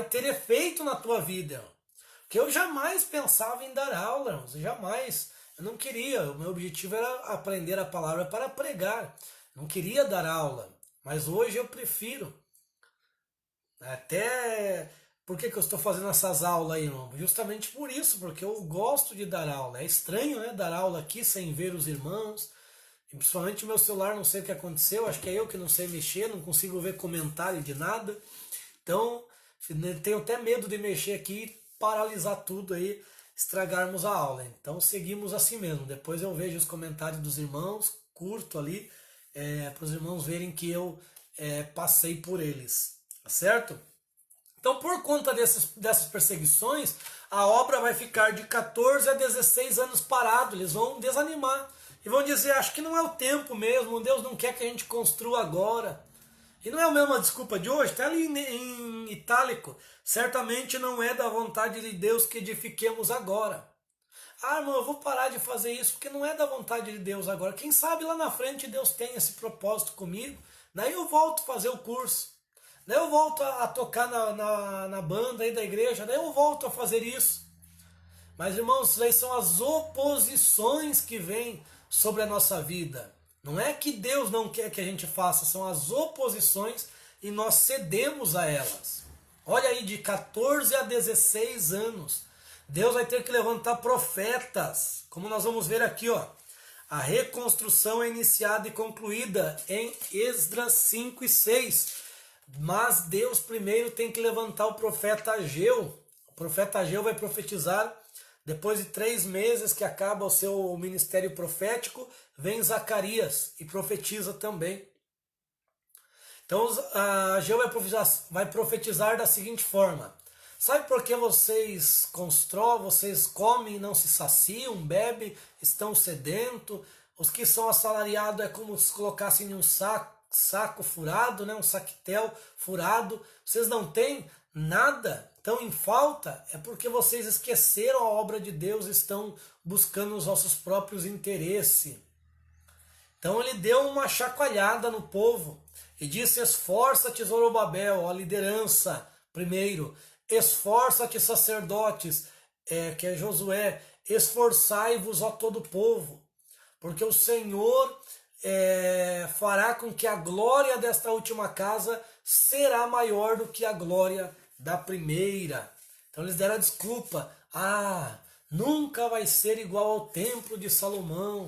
ter efeito na tua vida. Porque eu jamais pensava em dar aula, jamais. Eu não queria, o meu objetivo era aprender a palavra para pregar. Não queria dar aula, mas hoje eu prefiro. Até... Por que eu estou fazendo essas aulas aí, irmão? Justamente por isso, porque eu gosto de dar aula. É estranho, né, dar aula aqui sem ver os irmãos. E principalmente o meu celular, não sei o que aconteceu, acho que é eu que não sei mexer, não consigo ver comentário de nada. Então, tenho até medo de mexer aqui e paralisar tudo aí, estragarmos a aula. Então seguimos assim mesmo. Depois eu vejo os comentários dos irmãos, curto ali, para os irmãos verem que eu passei por eles, tá certo? Então por conta dessas perseguições, a obra vai ficar de 14 a 16 anos parado, eles vão desanimar. E vão dizer, acho que não é o tempo mesmo, Deus não quer que a gente construa agora. E não é a mesma desculpa de hoje, está ali em itálico. Certamente não é da vontade de Deus que edifiquemos agora. Irmão, eu vou parar de fazer isso porque não é da vontade de Deus agora. Quem sabe lá na frente Deus tem esse propósito comigo. Daí eu volto a fazer o curso. Daí eu volto a tocar na banda aí da igreja. Daí eu volto a fazer isso. Mas, irmãos, isso aí são as oposições que vêm sobre a nossa vida. Não é que Deus não quer que a gente faça, são as oposições e nós cedemos a elas. Olha aí, de 14 a 16 anos, Deus vai ter que levantar profetas, como nós vamos ver aqui, ó. A reconstrução é iniciada e concluída em Esdras 5 e 6. Mas Deus primeiro tem que levantar o profeta Ageu. O profeta Ageu vai profetizar. Depois de 3 meses que acaba o seu ministério profético, vem Zacarias e profetiza também. Então Ageu vai profetizar da seguinte forma: sabe por que vocês constroem, vocês comem e não se saciam, bebem, estão sedentos? Os que são assalariados é como se colocassem em um saco furado, né? Um saquetel furado. Vocês não têm nada, estão em falta, é porque vocês esqueceram a obra de Deus, estão buscando os vossos próprios interesses. Então ele deu uma chacoalhada no povo e disse: esforça-te, Zorobabel, a liderança primeiro, esforça-te, sacerdotes, que é Josué, esforçai-vos, ó todo o povo, porque o Senhor fará com que a glória desta última casa será maior do que a glória da primeira. Então eles deram a desculpa: nunca vai ser igual ao templo de Salomão,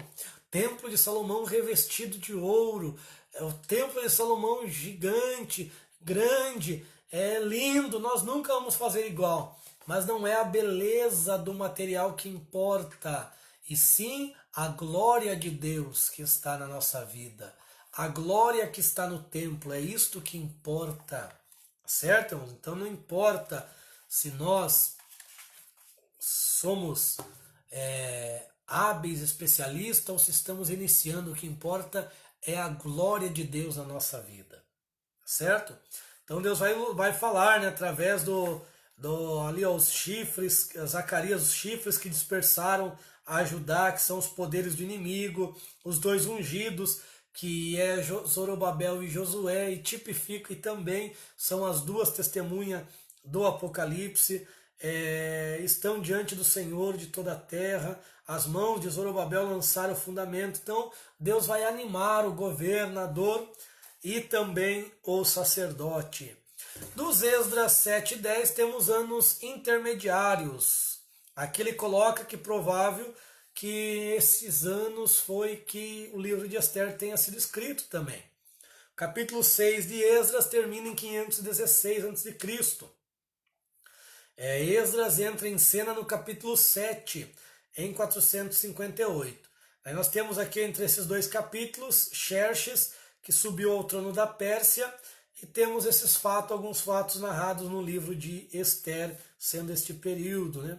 Templo de Salomão revestido de ouro, é o Templo de Salomão gigante, grande, é lindo, nós nunca vamos fazer igual. Mas não é a beleza do material que importa, e sim a glória de Deus que está na nossa vida. A glória que está no templo, é isto que importa, certo, irmãos? Então não importa se nós somos hábeis, especialistas, ou se estamos iniciando, o que importa é a glória de Deus na nossa vida, certo? Então Deus vai falar, né, através ali os chifres, Zacarias, os chifres que dispersaram a Judá, que são os poderes do inimigo, os dois ungidos, que é Zorobabel e Josué, e tipifica, e também são as duas testemunhas do Apocalipse, estão diante do Senhor de toda a terra, as mãos de Zorobabel lançaram o fundamento. Então Deus vai animar o governador e também o sacerdote. Dos Esdras 7 e 10 temos anos intermediários. Aqui ele coloca que provável que esses anos foi que o livro de Ester tenha sido escrito também. O capítulo 6 de Esdras termina em 516 a.C. Esdras entra em cena no capítulo 7, em 458. Aí nós temos aqui entre esses dois capítulos Xerxes, que subiu ao trono da Pérsia, e temos esses fatos, alguns fatos narrados no livro de Ester, sendo este período, né?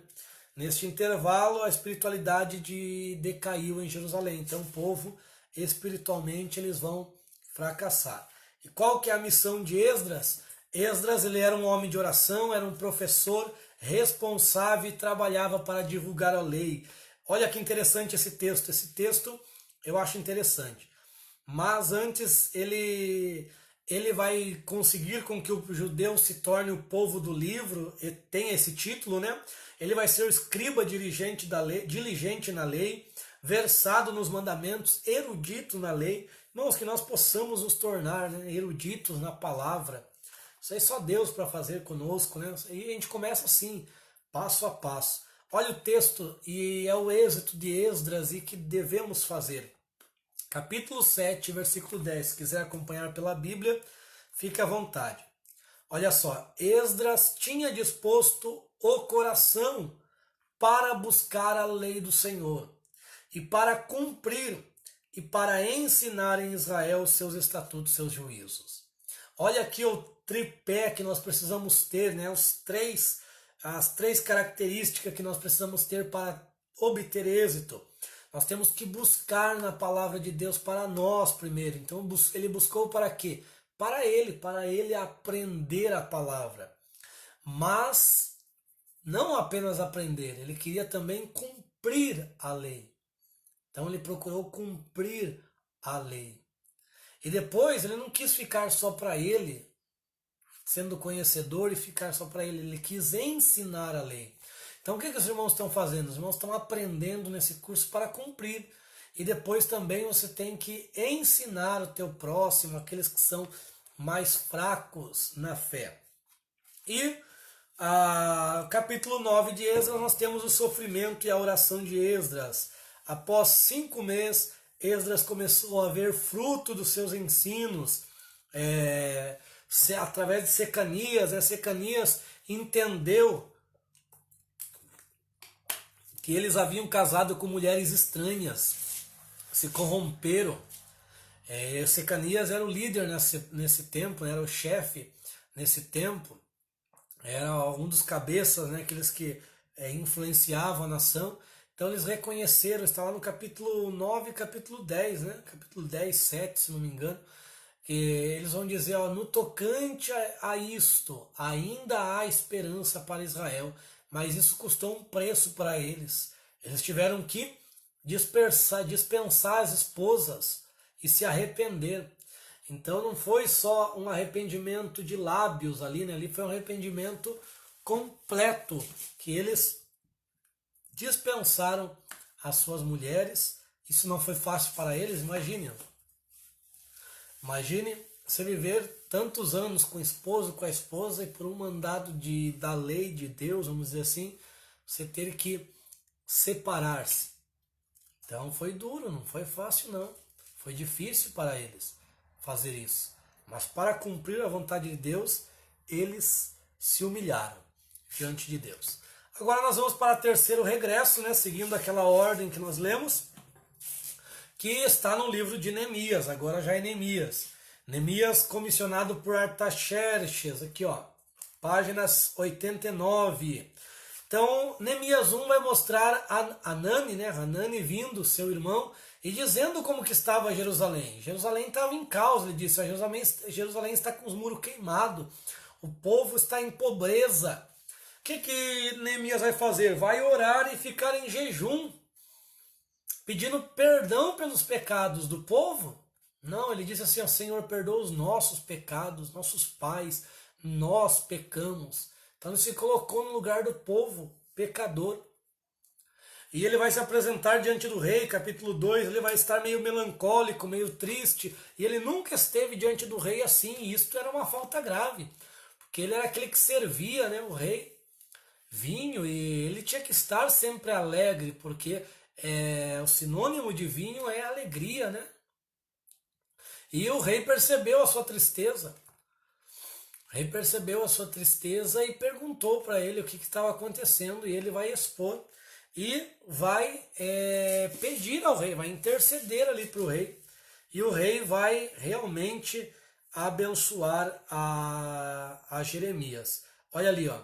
Neste intervalo, a espiritualidade decaiu em Jerusalém. Então, o povo, espiritualmente, eles vão fracassar. E qual que é a missão de Esdras? Esdras, ele era um homem de oração, era um professor responsável e trabalhava para divulgar a lei. Olha que interessante esse texto. Esse texto eu acho interessante. Mas antes ele vai conseguir com que o judeu se torne o povo do livro, e tem esse título, né? Ele vai ser o escriba diligente na lei, versado nos mandamentos, erudito na lei. Irmãos, que nós possamos nos tornar, né, eruditos na palavra. Isso aí só Deus para fazer conosco, né? E a gente começa assim, passo a passo. Olha o texto, e é o êxito de Esdras e que devemos fazer. Capítulo 7, versículo 10. Se quiser acompanhar pela Bíblia, fique à vontade. Olha só, Esdras tinha disposto o coração para buscar a lei do Senhor, e para cumprir, e para ensinar em Israel os seus estatutos, seus juízos. Olha aqui o tripé que nós precisamos ter, né? As três características que nós precisamos ter para obter êxito. Nós temos que buscar na palavra de Deus para nós primeiro. Então ele buscou para quê? Para ele aprender a palavra. Mas não apenas aprender, ele queria também cumprir a lei. Então ele procurou cumprir a lei. E depois ele não quis ficar só para ele, sendo conhecedor e ficar só para ele. Ele quis ensinar a lei. Então o que os irmãos estão fazendo? Os irmãos estão aprendendo nesse curso para cumprir. E depois também você tem que ensinar o teu próximo, aqueles que são mais fracos na fé. E capítulo 9 de Esdras, nós temos o sofrimento e a oração de Esdras. Após 5 meses, Esdras começou a ver fruto dos seus ensinos, através de Secanias. Secanias entendeu que eles haviam casado com mulheres estranhas, se corromperam. Secanias era o líder nesse tempo, era o chefe nesse tempo, era um dos cabeças, né, aqueles que influenciavam a nação. Então eles reconheceram, está lá no capítulo 9 e capítulo 10, né? Capítulo 10, 7, se não me engano, que eles vão dizer, no tocante a isto, ainda há esperança para Israel, mas isso custou um preço para eles. Eles tiveram que dispensar as esposas e se arrepender. Então não foi só um arrependimento de lábios ali, né? Ali foi um arrependimento completo, que eles dispensaram as suas mulheres. Isso não foi fácil para eles, imagine você viver tantos anos com o esposo, com a esposa, e por um mandado da lei de Deus, vamos dizer assim, você ter que separar-se. Então foi duro, não foi fácil não. Foi difícil para eles fazer isso. Mas para cumprir a vontade de Deus, eles se humilharam diante de Deus. Agora nós vamos para o terceiro regresso, né, seguindo aquela ordem que nós lemos, que está no livro de Neemias, agora já é Neemias. Neemias comissionado por Artaxerxes, aqui ó, páginas 89. Então, Neemias 1 vai mostrar a Hanani, né, Hanani vindo, seu irmão, e dizendo como que estava Jerusalém. Jerusalém estava em caos, ele disse, Jerusalém está com os muros queimados, o povo está em pobreza. O que Neemias vai fazer? Vai orar e ficar em jejum, pedindo perdão pelos pecados do povo? Não, ele disse assim, ó, Senhor, perdoa os nossos pecados, nossos pais, nós pecamos. Então ele se colocou no lugar do povo pecador. E ele vai se apresentar diante do rei, capítulo 2, ele vai estar meio melancólico, meio triste, e ele nunca esteve diante do rei assim, e isso era uma falta grave, porque ele era aquele que servia, né, o rei, vinho, e ele tinha que estar sempre alegre, porque o sinônimo de vinho é alegria, né? E o rei percebeu a sua tristeza. O rei percebeu a sua tristeza e perguntou para ele o que estava acontecendo, e ele vai expor e vai pedir ao rei, vai interceder ali para o rei, e o rei vai realmente abençoar a Jeremias. Olha ali, ó.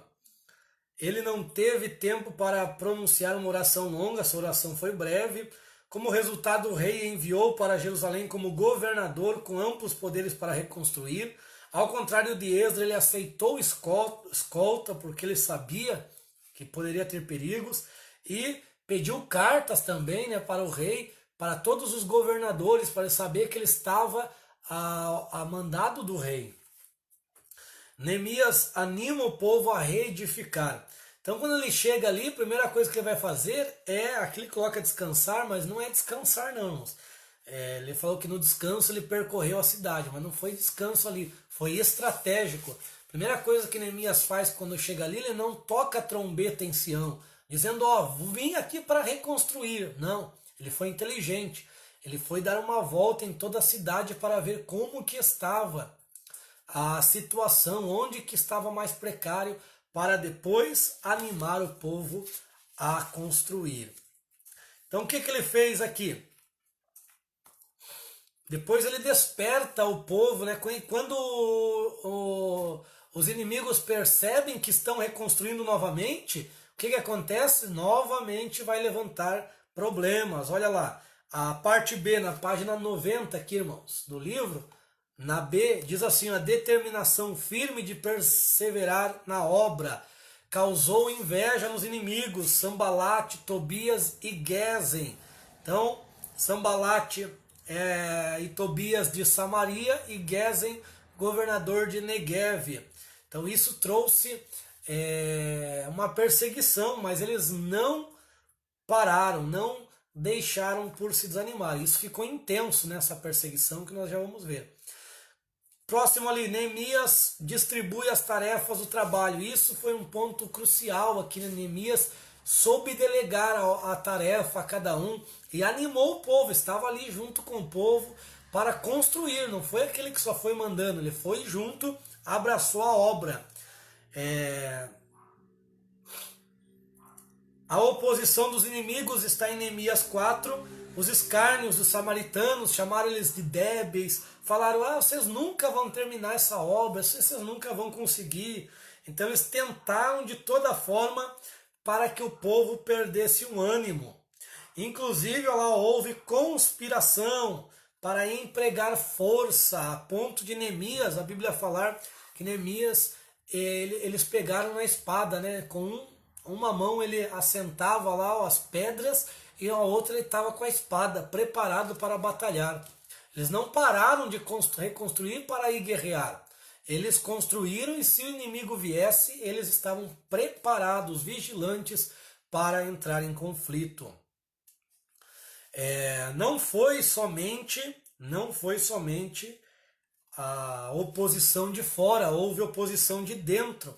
Ele não teve tempo para pronunciar uma oração longa, essa oração foi breve. Como resultado, o rei enviou para Jerusalém como governador com amplos poderes para reconstruir. Ao contrário de Esdras, ele aceitou escolta porque ele sabia que poderia ter perigos, e pediu cartas também, né, para o rei, para todos os governadores, para ele saber que ele estava a mandado do rei. Neemias anima o povo a reedificar. Então quando ele chega ali, a primeira coisa que ele vai fazer é, aqui ele coloca descansar, mas não é descansar não. Ele falou que no descanso ele percorreu a cidade, mas não foi descanso ali, foi estratégico. Primeira coisa que Neemias faz quando chega ali, ele não toca a trombeta em Sião, dizendo, ó, vim aqui para reconstruir. Não, ele foi inteligente, ele foi dar uma volta em toda a cidade para ver como que estava a situação, onde que estava mais precário, para depois animar o povo a construir. Então o que ele fez aqui? Depois ele desperta o povo, né? Quando os inimigos percebem que estão reconstruindo novamente, o que acontece? Novamente vai levantar problemas. Olha lá, a parte B, na página 90 aqui, irmãos, do livro, na B, diz assim, a determinação firme de perseverar na obra causou inveja nos inimigos, Sambalate, Tobias e Gesem. Então, Sambalate e Tobias de Samaria e Gesem, governador de Negev. Então isso trouxe uma perseguição, mas eles não pararam, não deixaram por se desanimar. Isso ficou intenso nessa perseguição que nós já vamos ver. Próximo ali, Neemias distribui as tarefas do trabalho. Isso foi um ponto crucial aqui, né? Neemias soube delegar a tarefa a cada um e animou o povo, estava ali junto com o povo para construir, não foi aquele que só foi mandando, ele foi junto, abraçou a obra. A oposição dos inimigos está em Neemias 4, os escárnios dos samaritanos chamaram eles de débeis, falaram, vocês nunca vão terminar essa obra, vocês nunca vão conseguir. Então eles tentaram de toda forma para que o povo perdesse o ânimo. Inclusive, lá houve conspiração para empregar força, a ponto de Neemias, a Bíblia falar que Neemias, eles pegaram na espada, né? Com uma mão ele assentava lá as pedras e a outra ele estava com a espada, preparado para batalhar. Eles não pararam de reconstruir para ir guerrear. Eles construíram e se o inimigo viesse, eles estavam preparados, vigilantes para entrar em conflito. Não foi somente a oposição de fora, houve oposição de dentro.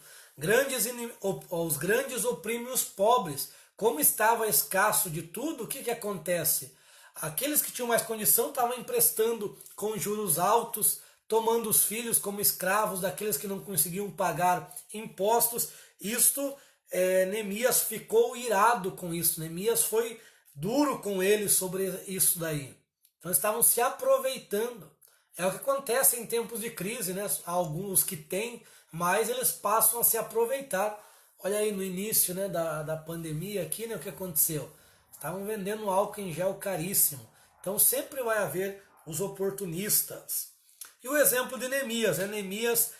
Os grandes oprimem os pobres. Como estava escasso de tudo, o que acontece? Aqueles que tinham mais condição estavam emprestando com juros altos, tomando os filhos como escravos daqueles que não conseguiam pagar impostos. Isto, Neemias ficou irado com isso. Neemias foi duro com eles sobre isso daí. Então estavam se aproveitando. É o que acontece em tempos de crise, né? Alguns que têm, mas eles passam a se aproveitar. Olha aí no início, né, da pandemia aqui, né, o que aconteceu? Estavam vendendo álcool em gel caríssimo. Então sempre vai haver os oportunistas. E o exemplo de Neemias, né? Neemias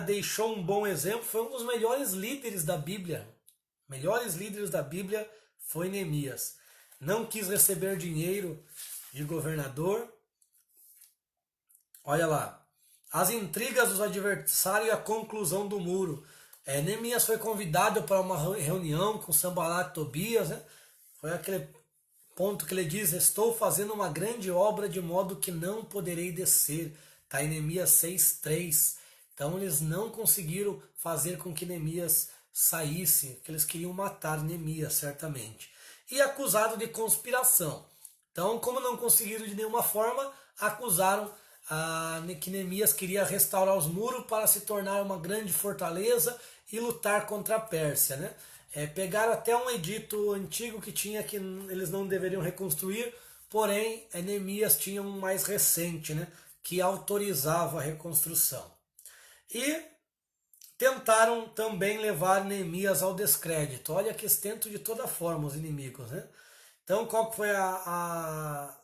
deixou um bom exemplo, foi um dos melhores líderes da Bíblia. Melhores líderes da Bíblia foi Neemias. Não quis receber dinheiro de governador. Olha lá. As intrigas dos adversários e a conclusão do muro. Neemias foi convidado para uma reunião com Sanbalat e Tobias. Né? Foi aquele ponto que ele diz: estou fazendo uma grande obra de modo que não poderei descer. Está em Neemias 6:3. Então eles não conseguiram fazer com que Neemias saísse, que eles queriam matar Neemias, certamente. E acusado de conspiração. Então, como não conseguiram de nenhuma forma, acusaram que Neemias queria restaurar os muros para se tornar uma grande fortaleza e lutar contra a Pérsia. Né? Pegaram até um edito antigo que tinha que eles não deveriam reconstruir, porém Neemias tinha um mais recente, né, que autorizava a reconstrução. E tentaram também levar Neemias ao descrédito. Olha que eles tentam de toda forma os inimigos. Né? Então qual foi a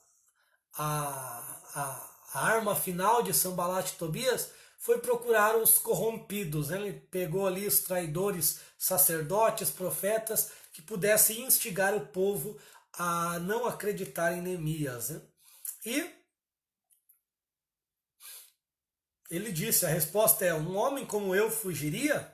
arma final de Sanbalat e Tobias? Foi procurar os corrompidos. Né? Ele pegou ali os traidores, sacerdotes, profetas, que pudessem instigar o povo a não acreditar em Neemias. Né? E ele disse, a resposta é: um homem como eu fugiria?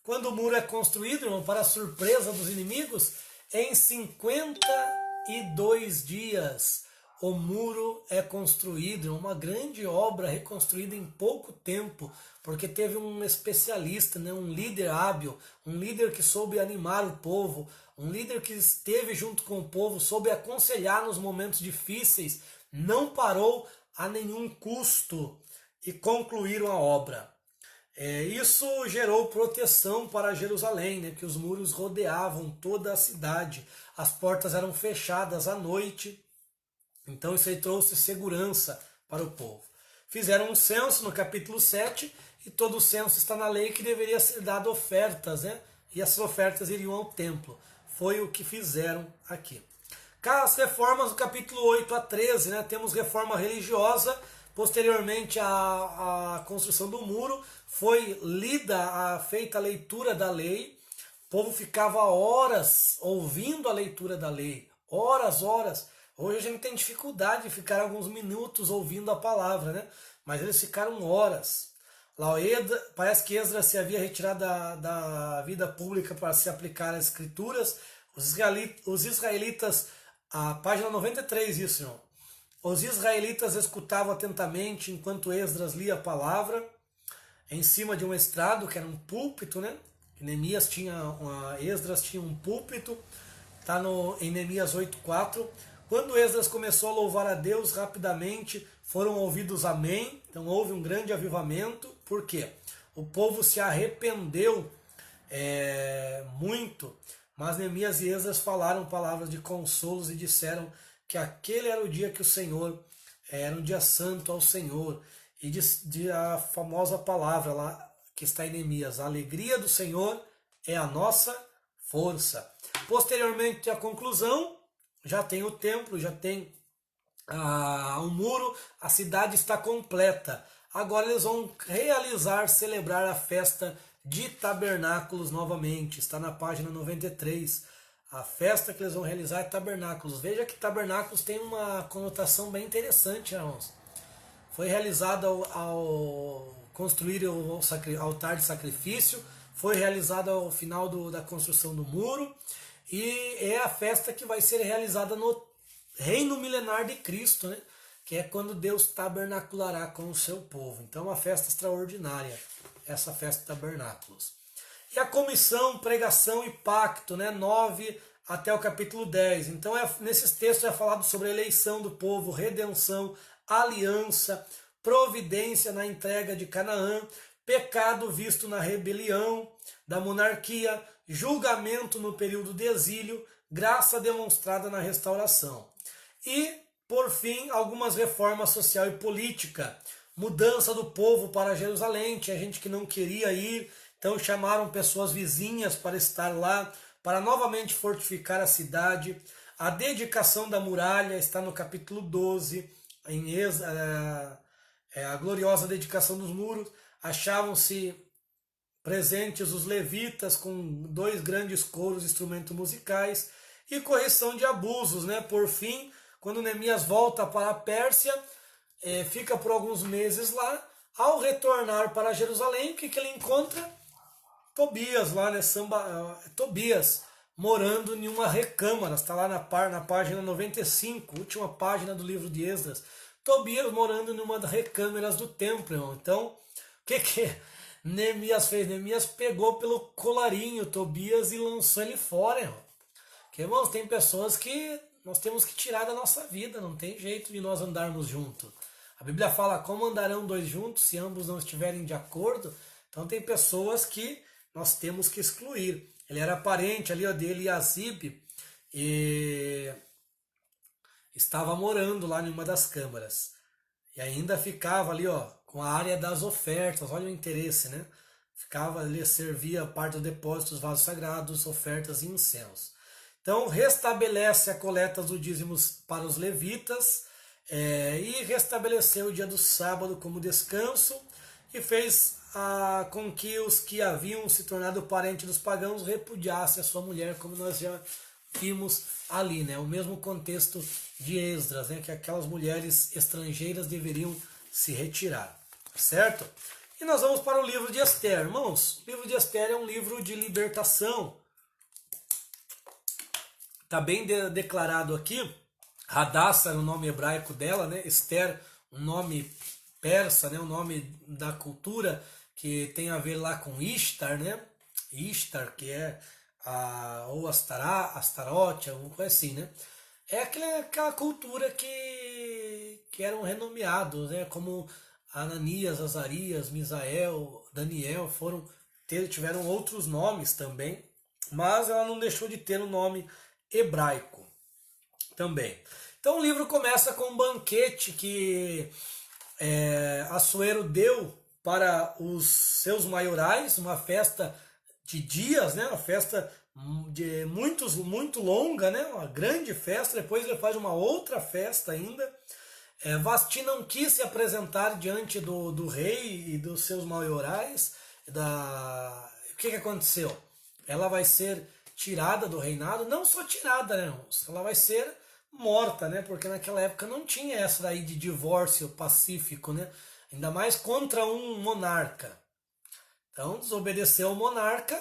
Quando o muro é construído, irmão, para a surpresa dos inimigos, em 52 dias o muro é construído, uma grande obra reconstruída em pouco tempo, porque teve um especialista, né, um líder hábil, um líder que soube animar o povo, um líder que esteve junto com o povo, soube aconselhar nos momentos difíceis, não parou a nenhum custo e concluíram a obra. Isso gerou proteção para Jerusalém, né, que os muros rodeavam toda a cidade, as portas eram fechadas à noite, então isso aí trouxe segurança para o povo. Fizeram um censo no capítulo 7, e todo o censo está na lei que deveria ser dado ofertas, né, e essas ofertas iriam ao templo. Foi o que fizeram aqui. As reformas do capítulo 8 a 13, né, temos reforma religiosa. Posteriormente à construção do muro, foi feita a leitura da lei. O povo ficava horas ouvindo a leitura da lei. Horas. Hoje a gente tem dificuldade de ficar alguns minutos ouvindo a palavra, né? Mas eles ficaram horas. Parece que Esdras se havia retirado da vida pública para se aplicar às escrituras. Os israelitas, a página 93, isso, irmão. Os israelitas escutavam atentamente enquanto Esdras lia a palavra em cima de um estrado, que era um púlpito, né? Esdras tinha um púlpito, está em Neemias 8:4. Quando Esdras começou a louvar a Deus, rapidamente foram ouvidos amém. Então houve um grande avivamento. Por quê? O povo se arrependeu muito, mas Neemias e Esdras falaram palavras de consolos e disseram que aquele era o dia que o Senhor, era um dia santo ao Senhor, e de a famosa palavra lá que está em Neemias: a alegria do Senhor é a nossa força. Posteriormente, a conclusão, já tem o templo, já tem o muro, a cidade está completa. Agora eles vão celebrar a festa de tabernáculos novamente, está na página 93. A festa que eles vão realizar é tabernáculos. Veja que tabernáculos tem uma conotação bem interessante, irmãos. Foi realizado ao construir o altar de sacrifício, foi realizado ao final da construção do muro, e é a festa que vai ser realizada no reino milenar de Cristo, né? Que é quando Deus tabernaculará com o seu povo. Então é uma festa extraordinária, essa festa de tabernáculos. E a comissão, pregação e pacto, né? 9 até o capítulo 10. Então, nesses textos é falado sobre a eleição do povo, redenção, aliança, providência na entrega de Canaã, pecado visto na rebelião da monarquia, julgamento no período de exílio, graça demonstrada na restauração. E, por fim, algumas reformas social e política, mudança do povo para Jerusalém, tinha gente que não queria ir, então chamaram pessoas vizinhas para estar lá, para novamente fortificar a cidade. A dedicação da muralha está no capítulo 12, a gloriosa dedicação dos muros. Achavam-se presentes os levitas com 2 grandes coros, instrumentos musicais, e correção de abusos, né? Por fim, quando Neemias volta para a Pérsia, fica por alguns meses lá. Ao retornar para Jerusalém, o que ele encontra? Tobias lá, né? Tobias morando em uma recâmara, está lá na página 95, última página do livro de Esdras. Tobias morando em uma das recâmaras do templo, irmão. Então, o que Neemias fez? Neemias pegou pelo colarinho Tobias e lançou ele fora, irmão. Porque, irmãos, tem pessoas que nós temos que tirar da nossa vida, não tem jeito de nós andarmos juntos. A Bíblia fala, como andarão 2 juntos se ambos não estiverem de acordo? Então tem pessoas que nós temos que excluir. Ele era parente ali de Eliasib e estava morando lá em uma das câmaras. E ainda ficava ali, com a área das ofertas, olha o interesse, né? Ficava ali, servia parte do depósito dos vasos sagrados, ofertas e incensos. Então, restabelece a coleta dos dízimos para os levitas, e restabeleceu o dia do sábado como descanso, e fez com que os que haviam se tornado parente dos pagãos repudiassem a sua mulher, como nós já vimos ali, né? O mesmo contexto de Esdras, né? Que aquelas mulheres estrangeiras deveriam se retirar, certo? E nós vamos para o livro de Ester, irmãos. O livro de Ester é um livro de libertação. Está bem declarado aqui. Hadassah é o nome hebraico dela, né? Ester, um nome persa, né? Um nome da cultura que tem a ver lá com Ishtar, né? Ishtar, que é ou Astaroth, alguma coisa assim, né? É aquela cultura que eram renomeados, né? Como Ananias, Azarias, Misael, Daniel tiveram outros nomes também, mas ela não deixou de ter um nome hebraico também. Então o livro começa com um banquete que Assuero deu para os seus maiorais, uma festa de dias, né? Uma festa de muito longa, né? Uma grande festa. Depois ele faz uma outra festa ainda. Vasti não quis se apresentar diante do rei e dos seus maiorais. O que aconteceu? Ela vai ser tirada do reinado, não só tirada, né? Ela vai ser morta, né? Porque naquela época não tinha essa daí de divórcio pacífico, né? Ainda mais contra um monarca. Então, desobedeceu o monarca,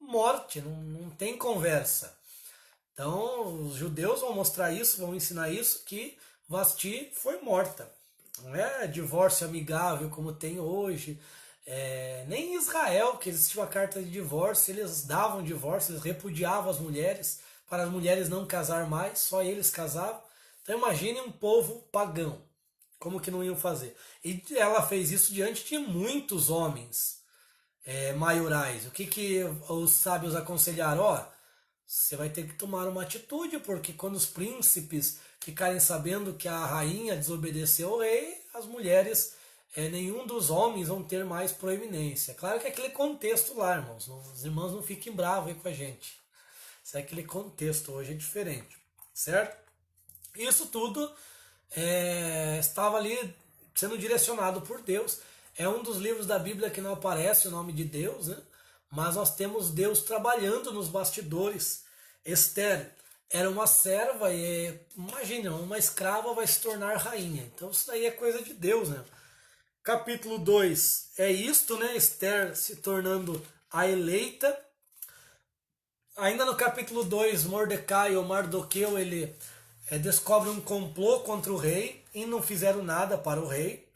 morte, não tem conversa. Então, os judeus vão mostrar isso, vão ensinar isso, que Vasti foi morta. Não é divórcio amigável como tem hoje. Nem em Israel, que existia uma carta de divórcio, eles davam divórcio, eles repudiavam as mulheres, para as mulheres não casar mais, só eles casavam. Então imagine um povo pagão, como que não iam fazer? E ela fez isso diante de muitos homens maiorais. O que os sábios aconselharam? Você vai ter que tomar uma atitude, porque quando os príncipes ficarem sabendo que a rainha desobedeceu ao rei, as mulheres, nenhum dos homens vão ter mais proeminência. Claro que é aquele contexto lá, irmãos. Os irmãos não fiquem bravos aí com a gente. Isso é aquele contexto, hoje é diferente, certo? Isso tudo estava ali sendo direcionado por Deus. É um dos livros da Bíblia que não aparece o nome de Deus, né? Mas nós temos Deus trabalhando nos bastidores. Ester era uma serva e, imagina, uma escrava vai se tornar rainha. Então isso daí é coisa de Deus, né? Capítulo 2 é isto, né? Ester se tornando a eleita. Ainda no capítulo 2, Mordecai ou Mardoqueu, ele descobre um complô contra o rei e não fizeram nada para o rei,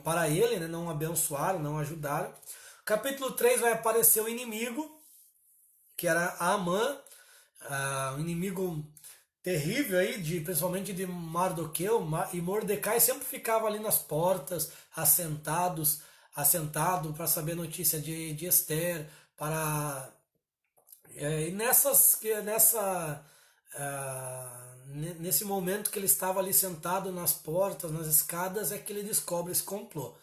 para ele, né? Não abençoaram, não ajudaram. Capítulo 3 vai aparecer o inimigo, que era Amã. um inimigo terrível aí, principalmente de Mardoqueu, e Mordecai sempre ficava ali nas portas, assentado para saber notícia de Esther, para e nesse momento que ele estava ali sentado nas portas, nas escadas, é que ele descobre esse complô.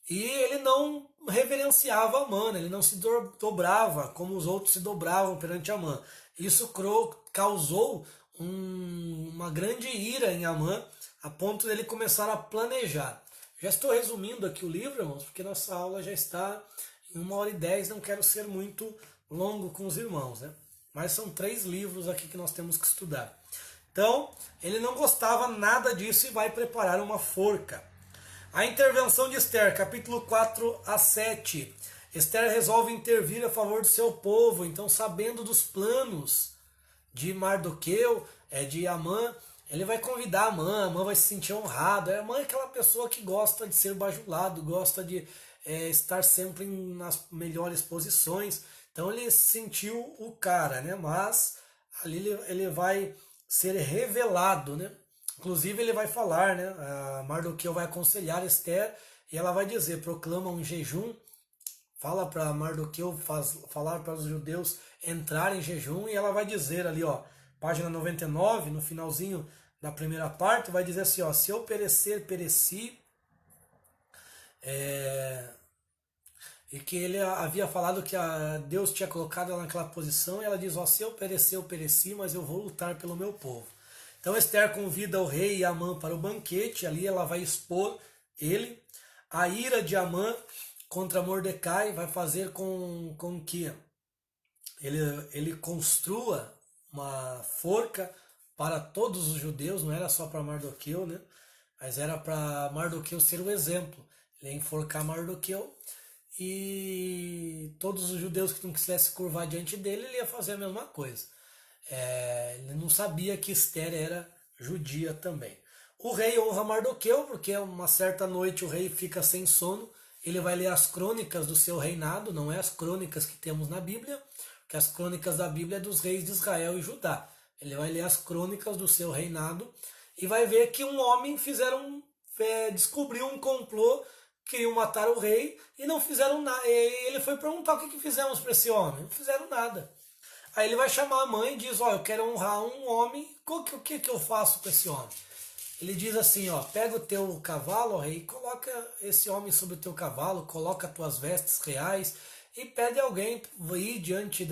E ele não reverenciava Amã, né? Ele não se dobrava como os outros se dobravam perante Amã. Isso causou uma grande ira em Amã, a ponto dele começar a planejar. Já estou resumindo aqui o livro, irmãos, porque nossa aula já está em 1h10, não quero ser muito longo com os irmãos, né? Mas são 3 livros aqui que nós temos que estudar. Então, ele não gostava nada disso e vai preparar uma forca. A intervenção de Esther, capítulo 4-7. Esther resolve intervir a favor do seu povo, então sabendo dos planos de Mardoqueu, de Amã, ele vai convidar Amã vai se sentir honrado. Amã é aquela pessoa que gosta de ser bajulado, gosta de estar sempre nas melhores posições. Então ele sentiu o cara, né? Mas ali ele vai ser revelado, né? Inclusive ele vai falar, né? Mardoqueu vai aconselhar Esther e ela vai dizer, proclama um jejum, fala para Mardoqueu falar para os judeus entrar em jejum, e ela vai dizer ali, ó, página 99, no finalzinho da primeira parte, vai dizer assim, ó, se eu perecer, pereci, e que ele havia falado que Deus tinha colocado ela naquela posição, e ela diz, ó, se eu perecer, eu pereci, mas eu vou lutar pelo meu povo. Então Esther convida o rei e Amã para o banquete, ali ela vai expor ele. A ira de Amã contra Mordecai vai fazer com que ele construa uma forca para todos os judeus, não era só para Mardoqueu, né? Mas era para Mardoqueu ser o exemplo. Ele ia enforcar Mardoqueu e todos os judeus que não quisessem curvar diante dele, ele ia fazer a mesma coisa. Ele não sabia que Esther era judia também. O rei honra Mardoqueu, porque uma certa noite o rei fica sem sono, ele vai ler as crônicas do seu reinado, não é as crônicas que temos na Bíblia, porque as crônicas da Bíblia é dos reis de Israel e Judá. Ele vai ler as crônicas do seu reinado e vai ver que um homem descobriu um complô, queriam matar o rei e não fizeram nada. Ele foi perguntar o que fizemos para esse homem. Não fizeram nada. Aí ele vai chamar a mãe e diz, ó, eu quero honrar um homem, o que eu faço com esse homem? Ele diz assim, ó, pega o teu cavalo, ó, rei, coloca esse homem sobre o teu cavalo, coloca as tuas vestes reais e pede alguém ir diante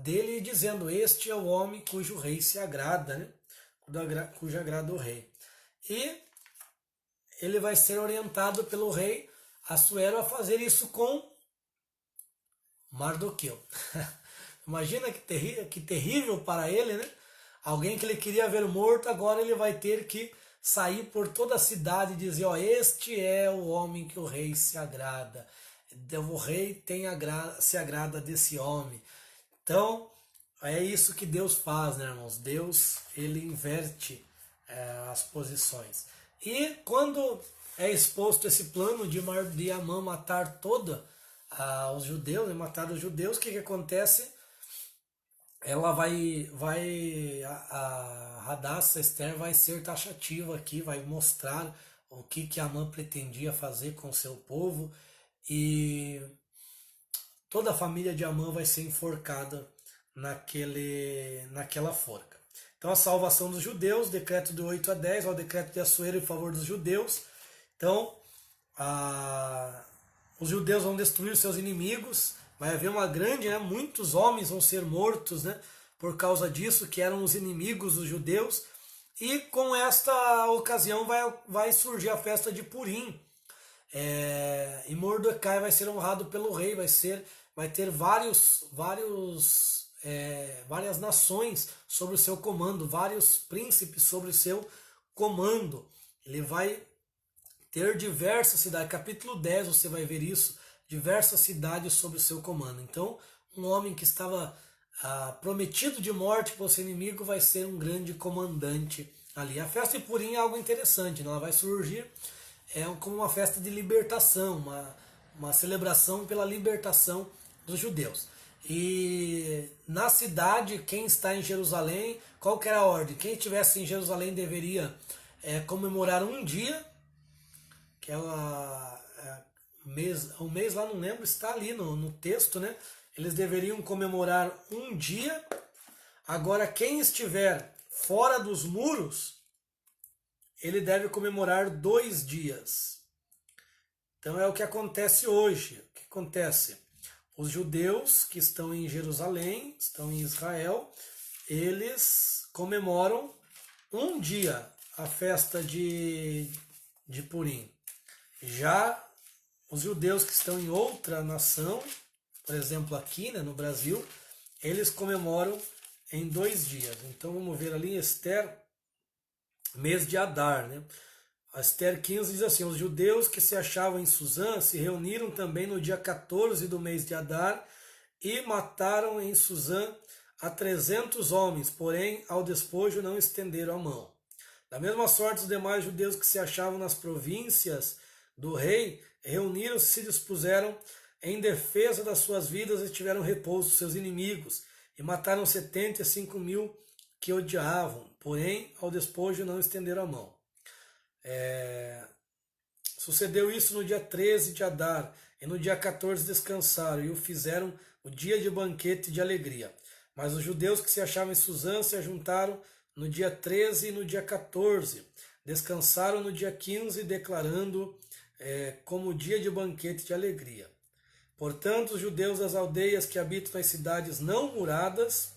dele dizendo, este é o homem cujo rei se agrada, né? Cujo agrada o rei. E ele vai ser orientado pelo rei Assuero a fazer isso com Mardoqueu. Imagina que terrível para ele, né? Alguém que ele queria ver morto, agora ele vai ter que sair por toda a cidade e dizer, ó, este é o homem que o rei se agrada. O rei se agrada desse homem. Então, é isso que Deus faz, né, irmãos? Deus, ele inverte as posições. E quando é exposto esse plano de Amã matar os judeus, matar os judeus, o que acontece? Ela a Radassa Esther vai ser taxativa aqui, vai mostrar o que Amã pretendia fazer com seu povo, e toda a família de Amã vai ser enforcada naquela forca. Então a salvação dos judeus, decreto de 8-10, o decreto de Assuero em favor dos judeus. Então os judeus vão destruir os seus inimigos, vai haver uma grande, né, muitos homens vão ser mortos, né, por causa disso, que eram os inimigos dos judeus. E com esta ocasião vai surgir a festa de Purim. E Mordecai vai ser honrado pelo rei, vai ter várias nações sob o seu comando, vários príncipes sobre o seu comando. Ele vai ter diversas cidades, capítulo 10 você vai ver isso, diversas cidades sob o seu comando. Então, um homem que estava prometido de morte para o seu inimigo vai ser um grande comandante ali. A festa de Purim é algo interessante, né? Ela vai surgir como uma festa de libertação, uma celebração pela libertação dos judeus. E na cidade, quem está em Jerusalém, qual que era a ordem? Quem estivesse em Jerusalém deveria comemorar um dia, que é um mês lá, não lembro, está ali no texto, né? Eles deveriam comemorar um dia. Agora, quem estiver fora dos muros, ele deve comemorar 2 dias. Então é o que acontece hoje. O que acontece? Os judeus que estão em Jerusalém, estão em Israel, eles comemoram um dia a festa de Purim. Já os judeus que estão em outra nação, por exemplo aqui, né, no Brasil, eles comemoram em 2 dias. Então vamos ver ali em Esther, mês de Adar, né? A Esther 15 diz assim: os judeus que se achavam em Suzã se reuniram também no dia 14 do mês de Adar e mataram em Suzã a 300 homens, porém ao despojo não estenderam a mão. Da mesma sorte, os demais judeus que se achavam nas províncias do rei reuniram-se e se dispuseram em defesa das suas vidas e tiveram repouso dos seus inimigos, e mataram 75.000 que odiavam, porém ao despojo não estenderam a mão. Sucedeu isso no dia 13 de Adar, e no dia 14 descansaram, e o fizeram o dia de banquete de alegria. Mas os judeus que se achavam em Suzã se ajuntaram no dia 13 e no dia 14. Descansaram no dia 15, declarando como dia de banquete de alegria. Portanto, os judeus das aldeias que habitam nas cidades não muradas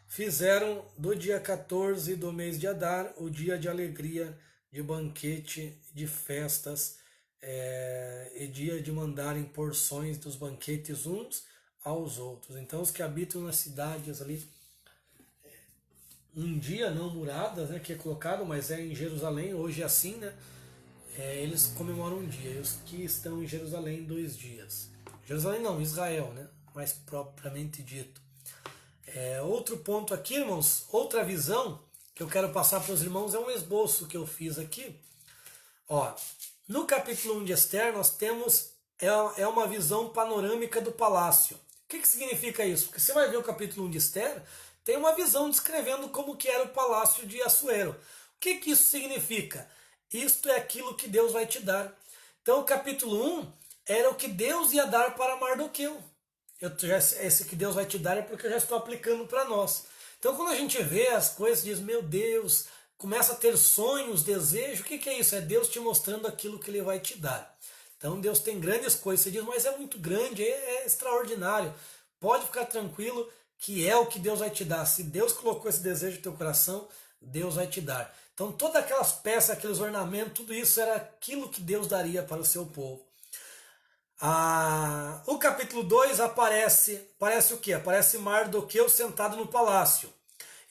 fizeram do dia 14 do mês de Adar o dia de alegria, de banquete, de festas, e dia de mandarem porções dos banquetes uns aos outros. Então, os que habitam nas cidades ali, um dia não muradas, né, que é colocado, mas é em Jerusalém, hoje é assim, né? Eles comemoram um dia, e os que estão em Jerusalém 2 dias. Jerusalém não, Israel, né? Mais propriamente dito. Outro ponto aqui, irmãos, outra visão que eu quero passar para os irmãos é um esboço que eu fiz aqui. Ó, no capítulo 1 de Esther nós temos uma visão panorâmica do palácio. O que significa isso? Porque você vai ver o capítulo 1 de Esther, tem uma visão descrevendo como que era o palácio de Assuero. O que isso significa? Isto é aquilo que Deus vai te dar. Então o capítulo 1 era o que Deus ia dar para Mardoqueu. Esse que Deus vai te dar é porque eu já estou aplicando para nós. Então quando a gente vê as coisas, diz, meu Deus, começa a ter sonhos, desejo, o que é isso? É Deus te mostrando aquilo que Ele vai te dar. Então Deus tem grandes coisas, você diz, mas é muito grande, é extraordinário. Pode ficar tranquilo que é o que Deus vai te dar. Se Deus colocou esse desejo no teu coração, Deus vai te dar. Então todas aquelas peças, aqueles ornamentos, tudo isso era aquilo que Deus daria para o seu povo. O capítulo 2 aparece o quê? Aparece Mardoqueu sentado no palácio.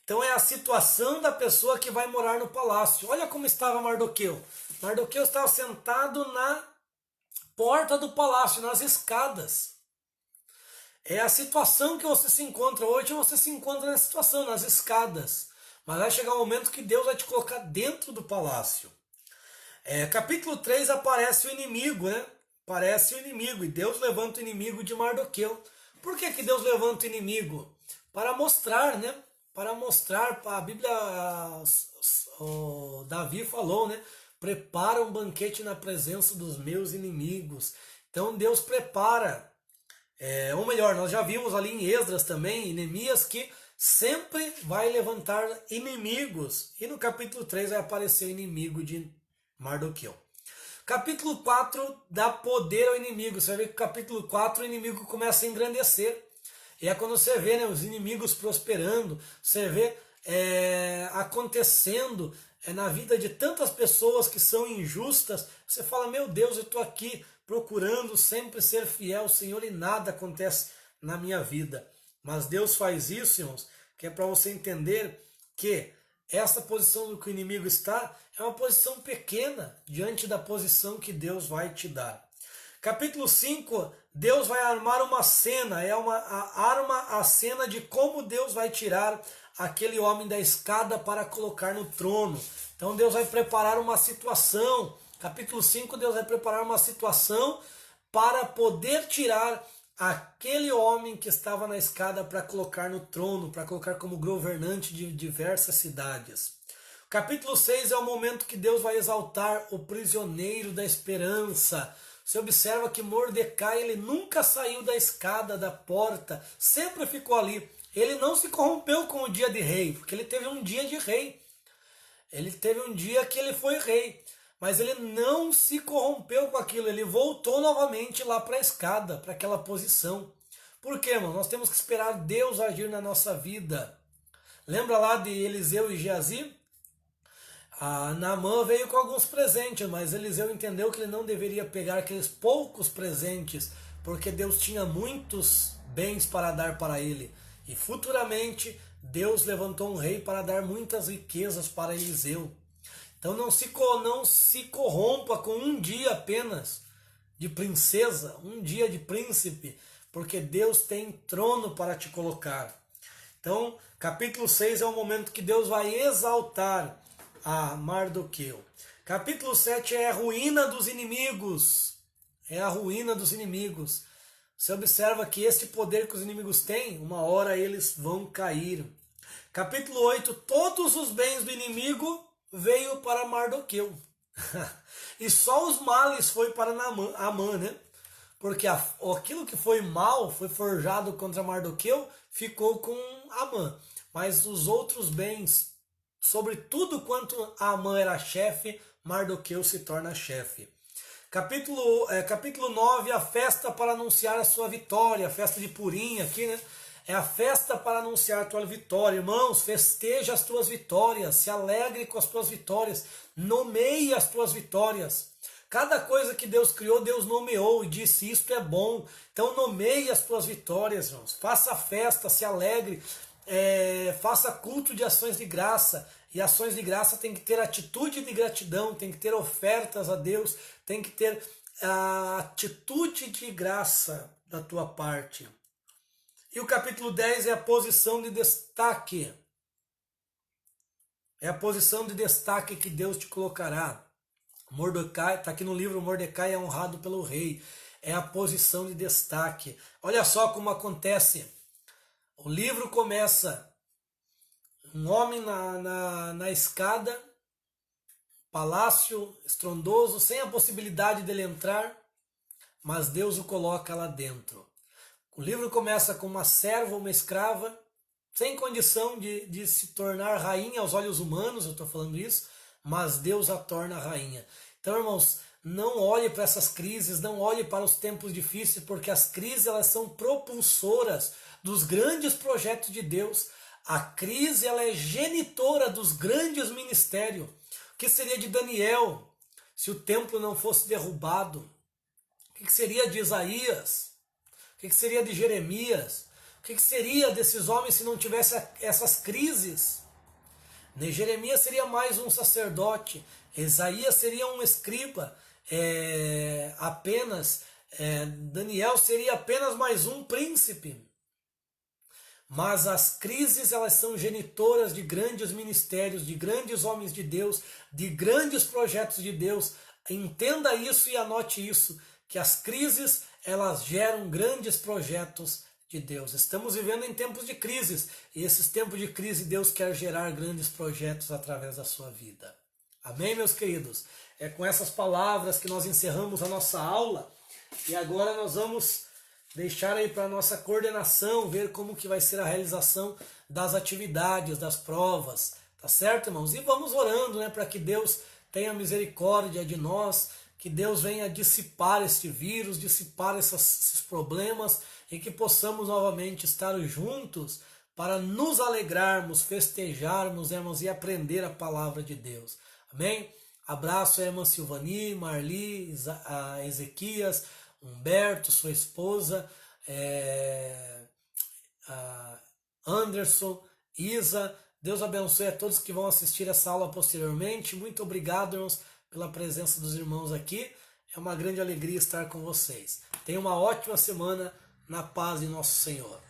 Então é a situação da pessoa que vai morar no palácio. Olha como estava Mardoqueu. Mardoqueu estava sentado na porta do palácio, nas escadas. É a situação que você se encontra hoje, você se encontra nessa situação, nas escadas. Mas vai chegar um momento que Deus vai te colocar dentro do palácio. Capítulo 3 aparece o inimigo, né? Aparece o inimigo, e Deus levanta o inimigo de Mardoqueu. Por que Deus levanta o inimigo? Para mostrar, né? Para mostrar, a Bíblia, Davi falou, né? Prepara um banquete na presença dos meus inimigos. Então Deus prepara, ou melhor, nós já vimos ali em Esdras também, em Neemias, que sempre vai levantar inimigos. E no capítulo 3 vai aparecer o inimigo de Mardoqueu. Capítulo 4 dá poder ao inimigo. Você vai ver que no capítulo 4 o inimigo começa a engrandecer. E é quando você vê, né, os inimigos prosperando, você vê acontecendo na vida de tantas pessoas que são injustas. Você fala, meu Deus, eu estou aqui procurando sempre ser fiel ao Senhor e nada acontece na minha vida. Mas Deus faz isso, irmãos, que é para você entender que essa posição do que o inimigo está é uma posição pequena diante da posição que Deus vai te dar. Capítulo 5, Deus vai armar uma cena, arma a cena de como Deus vai tirar aquele homem da escada para colocar no trono. Então Deus vai preparar uma situação. Capítulo 5, Deus vai preparar uma situação para poder tirar aquele homem que estava na escada para colocar no trono, para colocar como governante de diversas cidades. O capítulo 6 é o momento que Deus vai exaltar o prisioneiro da esperança. Você observa que Mordecai, ele nunca saiu da escada, da porta, sempre ficou ali. Ele não se corrompeu com o dia de rei, porque ele teve um dia de rei. Ele teve um dia que ele foi rei, mas ele não se corrompeu com aquilo, ele voltou novamente lá para a escada, para aquela posição. Por quê, irmão? Nós temos que esperar Deus agir na nossa vida. Lembra lá de Eliseu e Geazi? Naamã veio com alguns presentes, mas Eliseu entendeu que ele não deveria pegar aqueles poucos presentes, porque Deus tinha muitos bens para dar para ele. E futuramente Deus levantou um rei para dar muitas riquezas para Eliseu. Então não se corrompa com um dia apenas de princesa, um dia de príncipe, porque Deus tem trono para te colocar. Então, capítulo 6 é o momento que Deus vai exaltar a Mardoqueu. Capítulo 7 é a ruína dos inimigos. É a ruína dos inimigos. Você observa que esse poder que os inimigos têm, uma hora eles vão cair. Capítulo 8, todos os bens do inimigo veio para Mardoqueu. E só os males foi para Amã, né? Porque aquilo que foi mal, foi forjado contra Mardoqueu, ficou com Amã. Mas os outros bens, sobre tudo quanto Amã era chefe, Mardoqueu se torna chefe. Capítulo 9, a festa para anunciar a sua vitória, a festa de Purim aqui, né? É a festa para anunciar a tua vitória. Irmãos, festeja as tuas vitórias, se alegre com as tuas vitórias, nomeie as tuas vitórias. Cada coisa que Deus criou, Deus nomeou e disse, isto é bom. Então nomeie as tuas vitórias, irmãos. Faça festa, se alegre, faça culto de ações de graça. E ações de graça tem que ter atitude de gratidão, tem que ter ofertas a Deus, tem que ter a atitude de graça da tua parte. E o capítulo 10 é a posição de destaque. É a posição de destaque que Deus te colocará. Mordecai, está aqui no livro, Mordecai é honrado pelo rei. É a posição de destaque. Olha só como acontece. O livro começa, um homem na escada, palácio estrondoso, sem a possibilidade dele entrar, mas Deus o coloca lá dentro. O livro começa com uma serva, uma escrava, sem condição de se tornar rainha aos olhos humanos, eu estou falando isso, mas Deus a torna rainha. Então, irmãos, não olhe para essas crises, não olhe para os tempos difíceis, porque as crises elas são propulsoras dos grandes projetos de Deus. A crise ela é genitora dos grandes ministérios. O que seria de Daniel se o templo não fosse derrubado? O que seria de Isaías? O que seria de Jeremias? O que seria desses homens se não tivesse essas crises? Jeremias seria mais um sacerdote, Isaías seria um escriba, Daniel seria apenas mais um príncipe. Mas as crises elas são genitoras de grandes ministérios, de grandes homens de Deus, de grandes projetos de Deus. Entenda isso e anote isso, que as crises elas geram grandes projetos de Deus. Estamos vivendo em tempos de crises, e esses tempos de crise Deus quer gerar grandes projetos através da sua vida. Amém, meus queridos? É com essas palavras que nós encerramos a nossa aula, e agora nós vamos deixar aí para a nossa coordenação, ver como que vai ser a realização das atividades, das provas, tá certo, irmãos? E vamos orando, né, para que Deus tenha misericórdia de nós, que Deus venha dissipar este vírus, dissipar esses problemas, e que possamos novamente estar juntos para nos alegrarmos, festejarmos, irmãos, e aprender a palavra de Deus. Amém? Abraço a irmã Silvani, Marli, a Ezequias, Humberto, sua esposa, Anderson, Isa. Deus abençoe a todos que vão assistir essa aula posteriormente. Muito obrigado, irmãos, pela presença dos irmãos aqui. É uma grande alegria estar com vocês. Tenha uma ótima semana na paz de nosso Senhor.